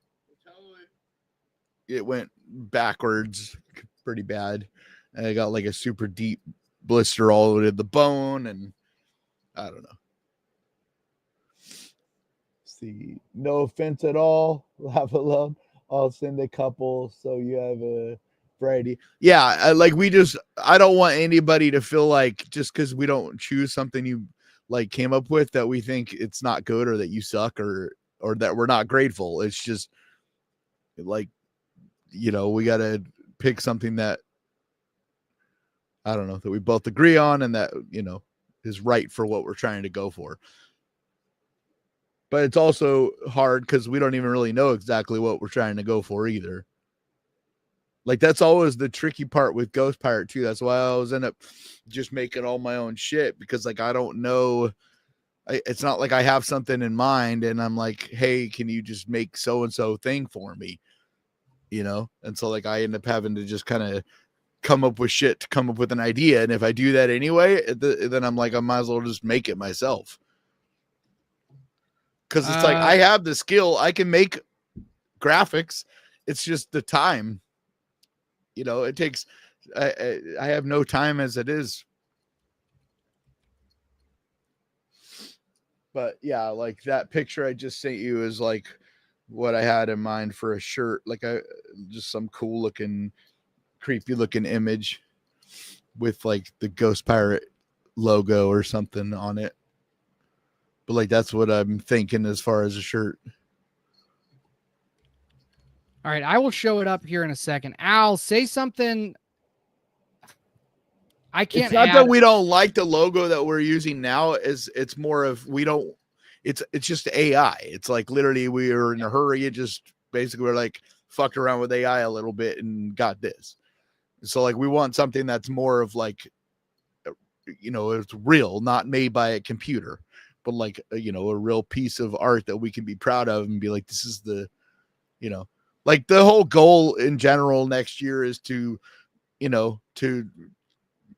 it went backwards pretty bad. And I got like a super deep blister all the way to the bone, and I don't know. See, no offense at all. Laugh alone. I'll send a couple so you have a variety. Yeah, I don't want anybody to feel like just because we don't choose something you like came up with that we think it's not good or that you suck or that we're not grateful. It's just like, we got to pick something that I don't know, that we both agree on and that, is right for what we're trying to go for. But it's also hard because we don't even really know exactly what we're trying to go for either. Like, that's always the tricky part with Ghost Pirate too. That's why I always end up just making all my own shit, because like, I don't know. It's not like I have something in mind and I'm like, hey, can you just make so-and-so thing for me? And so like I end up having to just kind of come up with shit to come up with an idea. And if I do that anyway, then I'm like, I might as well just make it myself. Because it's like, I have the skill. I can make graphics. It's just the time. It takes, I have no time as it is. But yeah, like that picture I just sent you is like what I had in mind for a shirt. Like just some cool looking, creepy looking image with like the Ghost Pirate logo or something on it. But like, that's what I'm thinking as far as a shirt. All right, I will show it up here in a second. Al, say something. I can't. It's not that we don't like the logo that we're using now. It's more of it's just AI. It's like literally we were in a hurry. It just basically we're like fucked around with AI a little bit and got this. So like we want something that's more of like, it's real, not made by a computer. but like a real piece of art that we can be proud of and be like, this is the, like the whole goal in general next year is to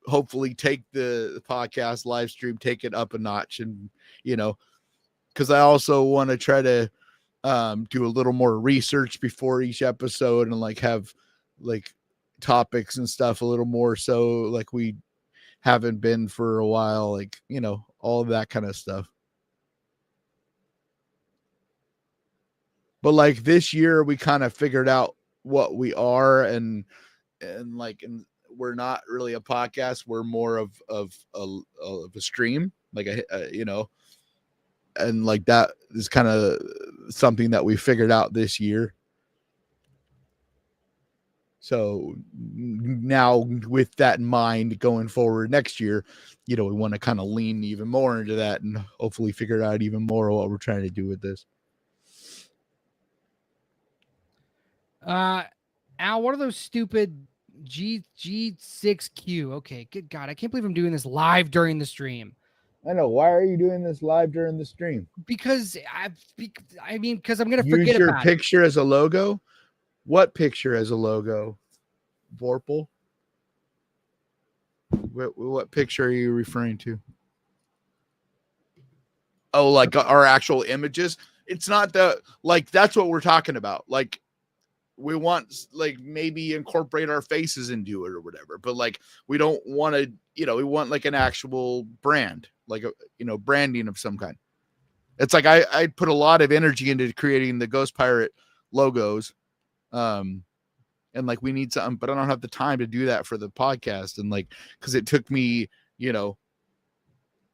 hopefully take the podcast live stream, take it up a notch, and because I also want to try to do a little more research before each episode and like have like topics and stuff a little more so like we haven't been for a while, like all of that kind of stuff. But like this year we kind of figured out what we are, and we're not really a podcast, we're more of a stream, like and like that is kind of something that we figured out this year. So now with that in mind going forward next year, we want to kind of lean even more into that and hopefully figure out even more what we're trying to do with this. Al, what are those stupid G6Q? Okay, good God, I can't believe I'm doing this live during the stream. I know. Why are you doing this live during the stream? Because because I'm gonna forget your about picture as a logo. What picture as a logo? Vorpal. What picture are you referring to? Oh, like our actual images. It's not that's what we're talking about. Like we want like maybe incorporate our faces into it or whatever, but like we don't want to, we want like an actual brand, like branding of some kind. It's like I put a lot of energy into creating the Ghost Pirate logos. And like we need something, but I don't have the time to do that for the podcast. And like, cause it took me, a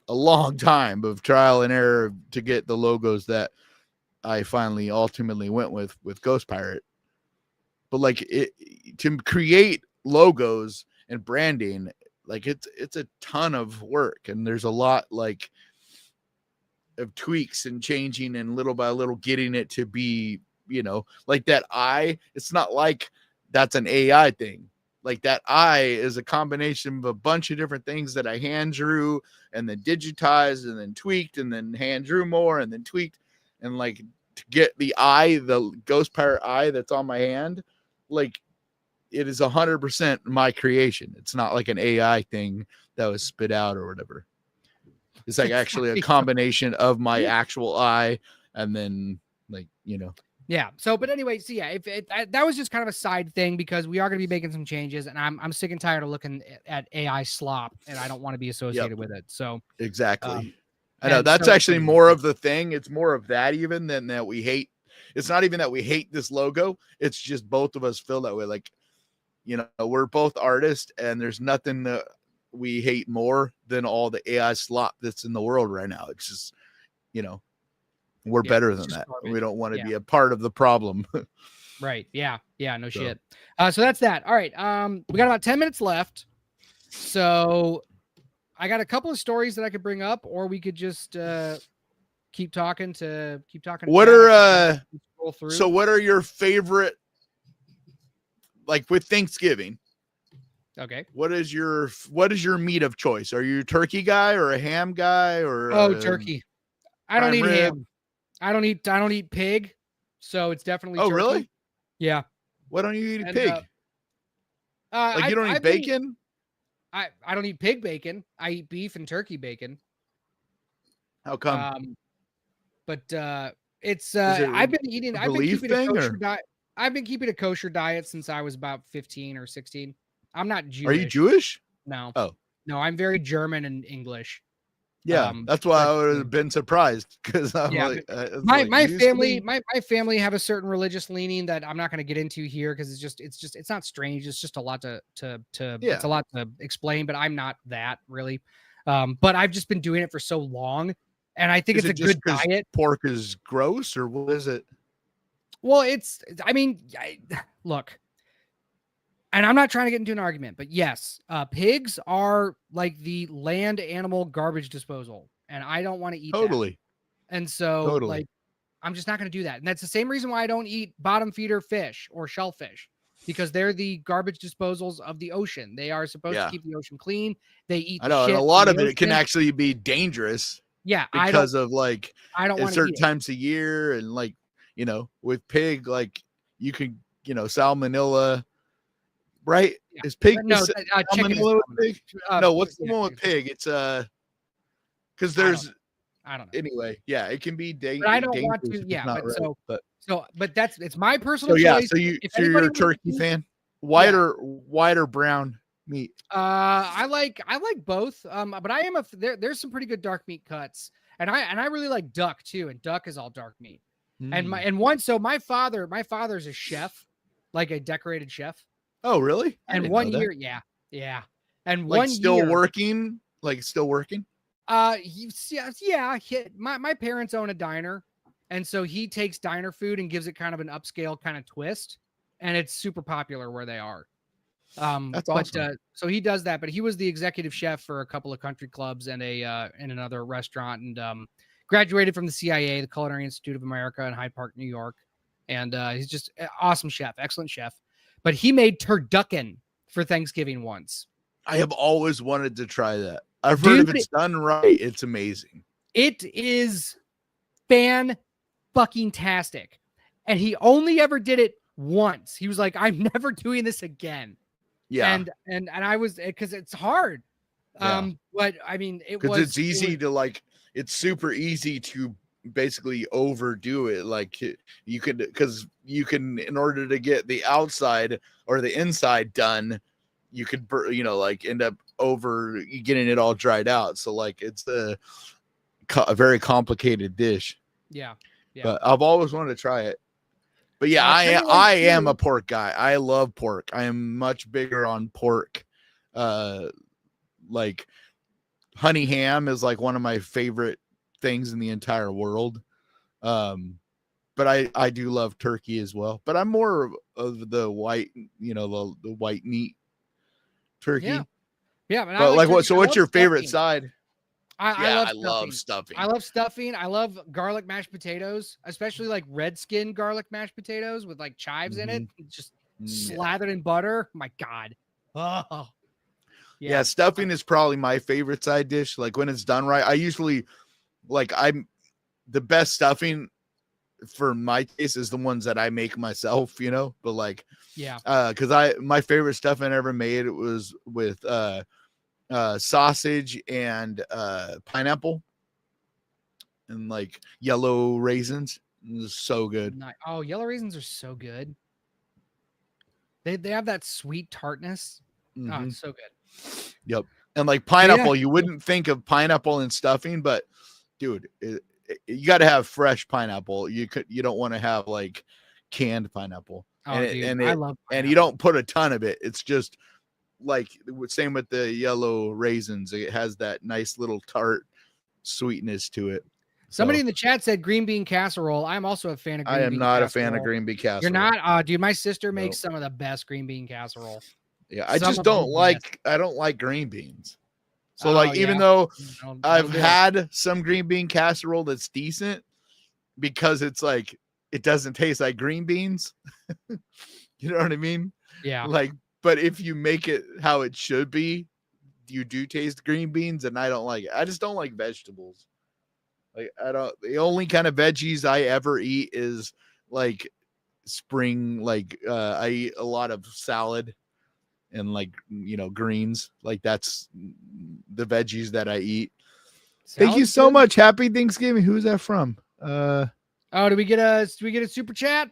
long time of trial and error to get the logos that I finally ultimately went with Ghost Pirate. But like to create logos and branding, like it's a ton of work, and there's a lot like of tweaks and changing and little by little getting it to be, like that eye. It's not like that's an AI thing. Like that eye is a combination of a bunch of different things that I hand drew and then digitized and then tweaked and then hand drew more and then tweaked. And like to get the eye, the Ghost Pirate eye that's on my hand, like it is 100% my creation. It's not like an AI thing that was spit out or whatever. It's like actually a combination of my actual eye and then like, Yeah. So, but anyway, so yeah, that was just kind of a side thing because we are going to be making some changes, and I'm sick and tired of looking at AI slop, and I don't want to be associated with it. So exactly. I know that's actually more of the thing. It's more of that even than that we hate. It's not even that we hate this logo. It's just both of us feel that way. Like, we're both artists, and there's nothing that we hate more than all the AI slop that's in the world right now. It's just, we're better than that. Garbage. We don't want to be a part of the problem. Right. Yeah. Yeah. No shit. So that's that. All right. We got about 10 minutes left. So I got a couple of stories that I could bring up, or we could just keep talking. What are so what are your favorite, like with Thanksgiving? Okay. What is your meat of choice? Are you a turkey guy or a ham guy or turkey? I don't eat ham. I don't eat pig, so it's definitely turkey. Really? Yeah. Why don't you eat pig? Like you don't eat bacon? I don't eat pig bacon. I eat beef and turkey bacon. How come? But it's I've been keeping a kosher diet. I've been keeping a kosher diet since I was about 15 or 16. I'm not Jewish. Are you Jewish? No. Oh. No, I'm very German and English. Yeah, that's why I would have been surprised because I'm my family have a certain religious leaning that I'm not going to get into here because it's not strange. It's just a lot it's a lot to explain, but I'm not that really. But I've just been doing it for so long, and I think it's a good diet. Pork is gross, or what is it? Well, look. And I'm not trying to get into an argument, but yes, pigs are like the land animal garbage disposal, and I don't want to eat that. And so, like, I'm just not going to do that. And that's the same reason why I don't eat bottom feeder fish or shellfish, because they're the garbage disposals of the ocean. They are supposed to keep the ocean clean. They eat. I know, and a lot of it can actually be dangerous. Yeah, because of like I don't at want to certain eat it. times of year, and like, you know, with pig, like you could, you know, salmonella, right? Yeah. Is pig No, chicken is salmonella with pig? No, what's the yeah, one with pig? It's because I don't there's know. I don't know. anyway, yeah, it can be But I don't want dangerous to. if it's Yeah, not right. But but it's my so personal yeah, choice. If so you're anybody a wants turkey to, fan, yeah. white or brown meat. I like both. But I am there's some pretty good dark meat cuts, and I really like duck too, and duck is all dark meat. And my father's a chef, like a decorated chef. Oh really? I And didn't know one that. year, yeah. And Like one still year, working, like still working. my parents own a diner, and so he takes diner food and gives it kind of an upscale kind of twist, and it's super popular where they are. That's awesome. So he does that, but he was the executive chef for a couple of country clubs and in another restaurant, and graduated from the CIA, the Culinary Institute of America in Hyde Park, New York. And he's just an awesome chef, excellent chef. But he made turducken for Thanksgiving once. I have always wanted to try that. I've heard Dude, if it's done right, it's amazing. it is fan fucking tastic. And he only ever did it once. He was like, I'm never doing this again. Yeah. And I was, because it's hard. Yeah. But I mean, because it's easy to like, it's super easy to basically overdo it. Like you could, because you can, in order to get the outside or the inside done, you could, you know, like end up over getting it all dried out. So like it's a very complicated dish. Yeah. But I've always wanted to try it. But yeah, I am a pork guy. I love pork. I am much bigger on pork. Like honey ham is like one of my favorite things in the entire world. But I do love turkey as well. But I'm more of the white, you know, the white meat turkey. Yeah, but like what? So what's your favorite side? I love stuffing. I love stuffing. I love garlic mashed potatoes, especially like red skin garlic mashed potatoes with like chives in it, just slathered in butter. My God. Oh, yeah. Stuffing is probably my favorite side dish. Like when it's done right, I usually I'm the best stuffing for my taste is the ones that I make myself, you know, but like, because my favorite stuffing I ever made, it was with sausage and pineapple and like yellow raisins. It was so good. Oh, yellow raisins are so good. They have that sweet tartness. Oh, it's so good. Yep. And like pineapple, you wouldn't think of pineapple and stuffing, but dude, you got to have fresh pineapple. You don't want to have like canned pineapple. Oh, and dude, I love pineapple. And you don't put a ton of it. It's just like same with the yellow raisins. It has that nice little tart sweetness to it. Somebody in the chat said green bean casserole. I'm also a fan of green bean casserole. I am not a fan of green bean casserole. You're not? Dude, my sister makes some of the best green bean casserole. Yeah, I just don't like green beans. So like even though I've had some green bean casserole that's decent because it's like it doesn't taste like green beans. You know what I mean? Yeah. Like, but if you make it how it should be, you do taste green beans, and I don't like it. I just don't like vegetables. Like the only kind of veggies I ever eat is like spring, like I eat a lot of salad and like, you know, greens. Like that's the veggies that I eat. Thank you so much. Happy Thanksgiving. Who's that from? Oh, do we get a super chat?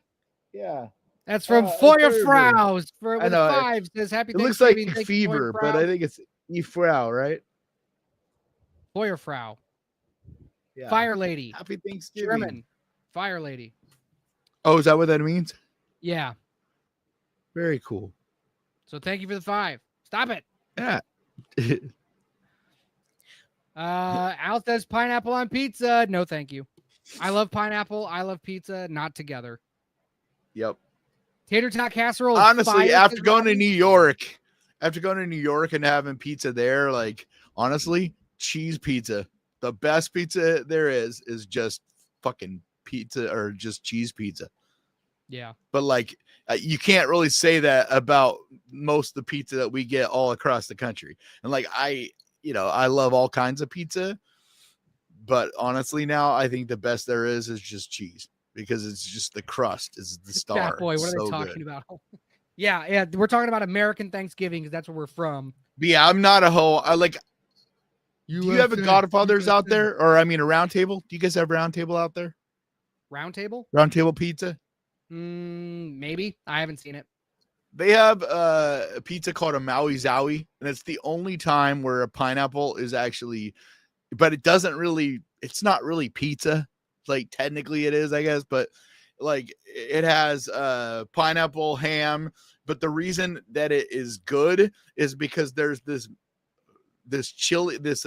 Yeah. That's from Feuerfrau for with 5 says happy Thanksgiving. It looks like fever, but I think it's Efrau, right? Feuerfrau. Yeah. Fire lady. Happy Thanksgiving. German. Fire lady. Oh, is that what that means? Yeah. Very cool. So thank you for the 5. Stop it. Yeah. Al says pineapple on pizza. No, thank you. I love pineapple. I love pizza. Not together. Yep. Tater tot casserole. Honestly, after going to New York and having pizza there, like honestly, cheese pizza. The best pizza there is just fucking pizza or just cheese pizza. Yeah. But like, you can't really say that about most of the pizza that we get all across the country. And like, I love all kinds of pizza, But honestly, now I think the best there is just cheese because it's just the crust is the star. Fat boy, what are they talking about? Yeah, we're talking about American Thanksgiving because that's where we're from. But yeah, I'm not a hoe. I like. Do you have a Godfather's out there, or I mean, a Round Table? Do you guys have Round Table out there? Round Table? Round Table Pizza? Maybe. I haven't seen it. They have a pizza called a Maui Zowie, and it's the only time where a pineapple is actually, but it doesn't really, it's not really pizza. Like technically it is, I guess, but like it has pineapple, ham. But the reason that it is good is because there's this chili, this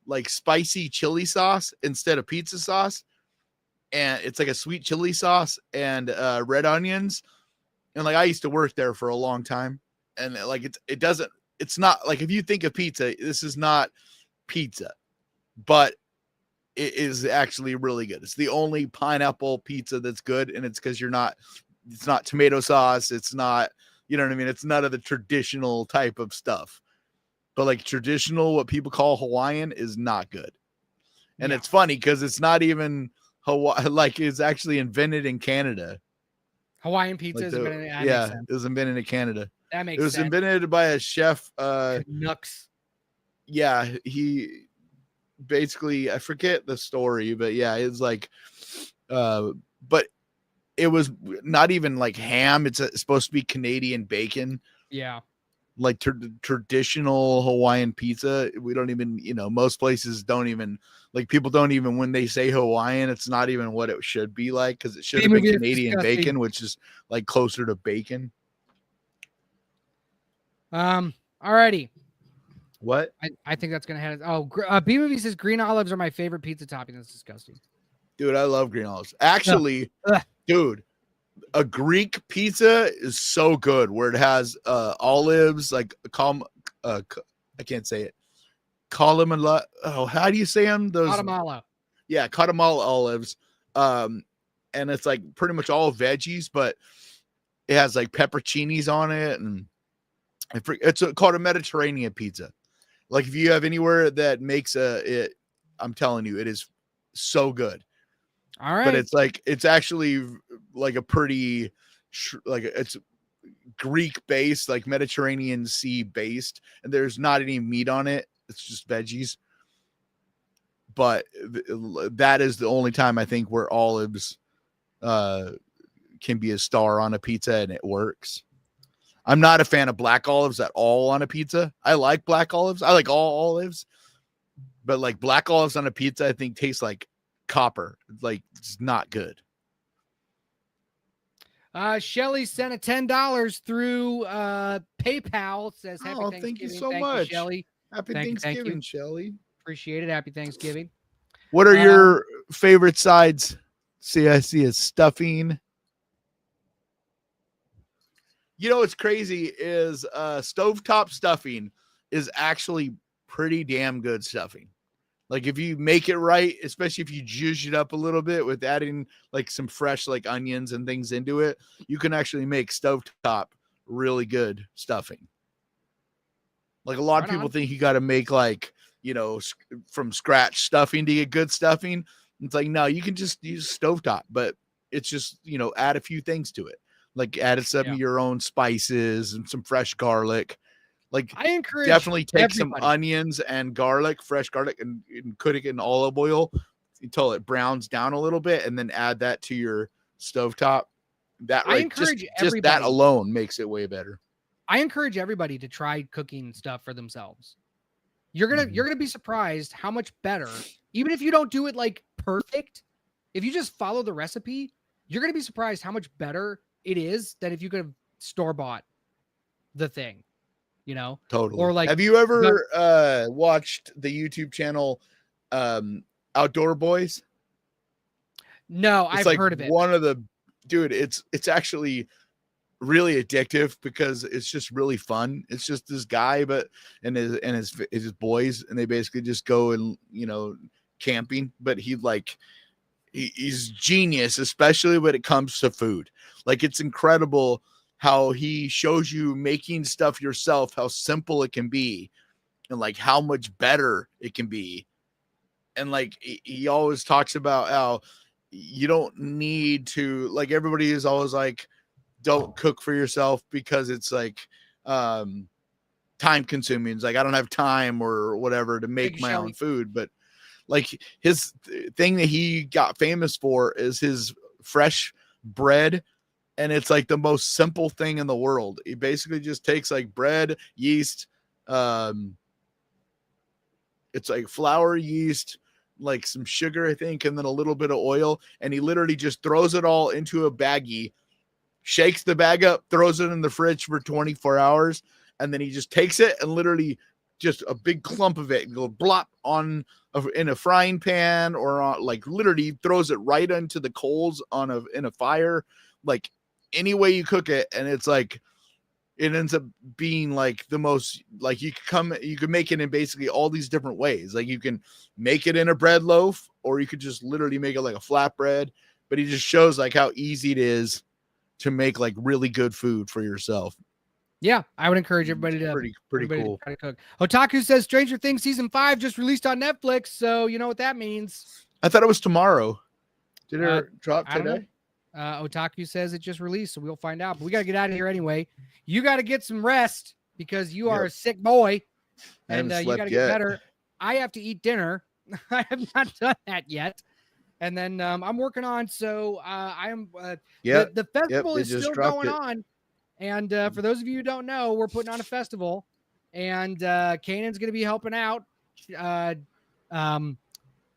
like spicy chili sauce instead of pizza sauce, and it's like a sweet chili sauce and red onions. And like I used to work there for a long time, and like it's not like if you think of pizza, this is not pizza, but it is actually really good. It's the only pineapple pizza that's good, and it's because it's not tomato sauce, it's not, you know what I mean? It's none of the traditional type of stuff. But like traditional, what people call Hawaiian is not good. And it's funny because it's not even Hawaii, like it's actually invented in Canada. Hawaiian pizza is invented. It was invented in Canada. That makes sense. It was invented by a chef. Nux. Yeah, he basically, I forget the story, but yeah, it's like, but it was not even like ham. It's supposed to be Canadian bacon. Yeah. Like traditional Hawaiian pizza. We don't even, most places don't even, like people don't even, when they say Hawaiian, it's not even what it should be like, because it should have been Canadian bacon, which is like closer to bacon. Alrighty. What? I think that's gonna have it. Oh, B Movie says green olives are my favorite pizza topping. That's disgusting. Dude, I love green olives. Actually, dude, a Greek pizza is so good where it has olives, like I can't say it. Kalamala. Oh, how do you say them? Those Guatemala. Yeah, Guatemala olives. And it's like pretty much all veggies, but it has like pepperoncinis on it, and it's called a Mediterranean pizza. Like if you have anywhere that makes it, I'm telling you, it is so good. All right. But it's actually like a pretty, like it's Greek based, like Mediterranean Sea based, and there's not any meat on it. It's just veggies. But that is the only time I think where olives can be a star on a pizza and it works. I'm not a fan of black olives at all on a pizza. I like black olives. I like all olives. But like black olives on a pizza, I think tastes like copper. Like it's not good. Shelly sent a $10 through PayPal. Says happy Thanksgiving. Thank you so much, Shelly. Happy Thanksgiving, Shelly. Appreciate it. Happy Thanksgiving. What are your favorite sides? See, I see a stuffing. You know what's crazy is stovetop stuffing is actually pretty damn good stuffing. Like if you make it right, especially if you juice it up a little bit with adding like some fresh like onions and things into it, you can actually make stovetop really good stuffing. Like a lot of people think you got to make like, from scratch stuffing to get good stuffing. It's like, no, you can just use stovetop, but it's just, add a few things to it. Like add some of your own spices and some fresh garlic. Like I encourage definitely take some onions and garlic, fresh garlic, and cook it in olive oil until it browns down a little bit, and then add that to your stovetop. That just that alone makes it way better. I encourage everybody to try cooking stuff for themselves. You're gonna be surprised how much better, even if you don't do it like perfect. If you just follow the recipe, you're gonna be surprised how much better it is than if you could have store-bought the thing, Totally. Or like, have you ever watched the YouTube channel Outdoor Boys? No, I've heard of it. One of the dude, it's actually really addictive because it's just really fun. It's just this guy, and his boys, and they basically just go and camping, but he's genius, especially when it comes to food. Like it's incredible how he shows you making stuff yourself, how simple it can be, and like how much better it can be and like he always talks about how you don't need to, like, everybody is always like, don't cook for yourself because it's like time consuming. It's like, I don't have time or whatever to make my own food. But like his thing that he got famous for is his fresh bread. And it's like the most simple thing in the world. He basically just takes like bread, yeast, it's like flour, yeast, like some sugar, I think, and then a little bit of oil. And he literally just throws it all into a baggie, shakes the bag up, throws it in the fridge for 24 hours. And then he just takes it and literally just a big clump of it and go blop on in a frying pan, or on, like literally throws it right into the coals in a fire, like any way you cook it. And it's like, it ends up being like the most, like you could make it in basically all these different ways. Like you can make it in a bread loaf, or you could just literally make it like a flatbread. But he just shows like how easy it is to make like really good food for yourself. Yeah, I would encourage everybody to pretty cool. To try to cook. Otaku says Stranger Things season 5 just released on Netflix, so you know what that means. I thought it was tomorrow. Did it drop today? Otaku says it just released, so we'll find out. But we got to get out of here anyway. You got to get some rest because you are a sick boy, and you got to get better. I have to eat dinner. I have not done that yet. And then I'm working on, so I am. The festival is still going on. And for those of you who don't know, we're putting on a festival, and Kanan's going to be helping out,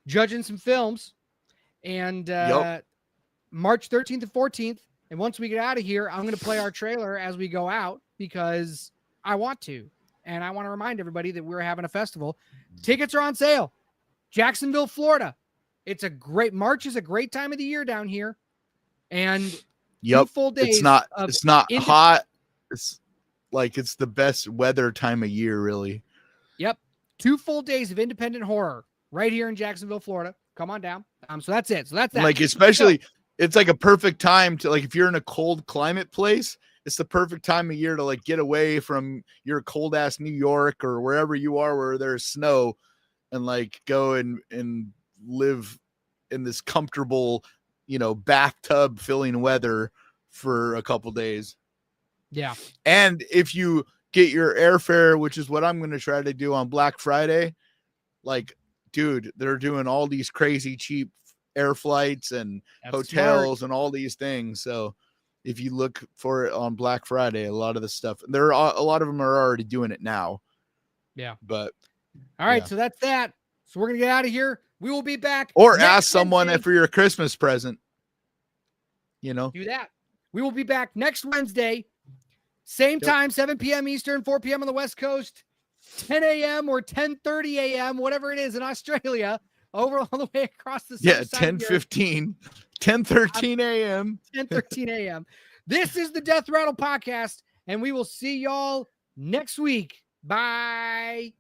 judging some films, and March 13th and 14th. And once we get out of here, I'm going to play our trailer as we go out because I want to. And I want to remind everybody that we're having a festival. Tickets are on sale. Jacksonville, Florida. March is a great time of the year down here. And 2 full days. It's not hot. It's like, it's the best weather time of year, really. Yep. 2 full days of independent horror right here in Jacksonville, Florida. Come on down. So that's it. So that's that. Like, especially, it's like a perfect time to, like, if you're in a cold climate place, it's the perfect time of year to like get away from your cold ass New York or wherever you are where there's snow, and like go and live in this comfortable, bathtub filling weather for a couple days. Yeah. And if you get your airfare, which is what I'm going to try to do on Black Friday, like, dude, they're doing all these crazy cheap air flights and hotels and all these things. So if you look for it on Black Friday, a lot of the stuff, a lot of them are already doing it now. Yeah. But all right. Yeah. So that's that. So we're going to get out of here. We will be back. Or ask someone for your Christmas present. Do that. We will be back next Wednesday. Same time, 7 p.m. Eastern, 4 p.m. on the West Coast, 10 a.m. or 10:30 a.m., whatever it is in Australia, over all the way across the side. Yeah, 10:15, 10:13 a.m. 10:13 a.m. This is the Death Rattle Podcast, and we will see y'all next week. Bye.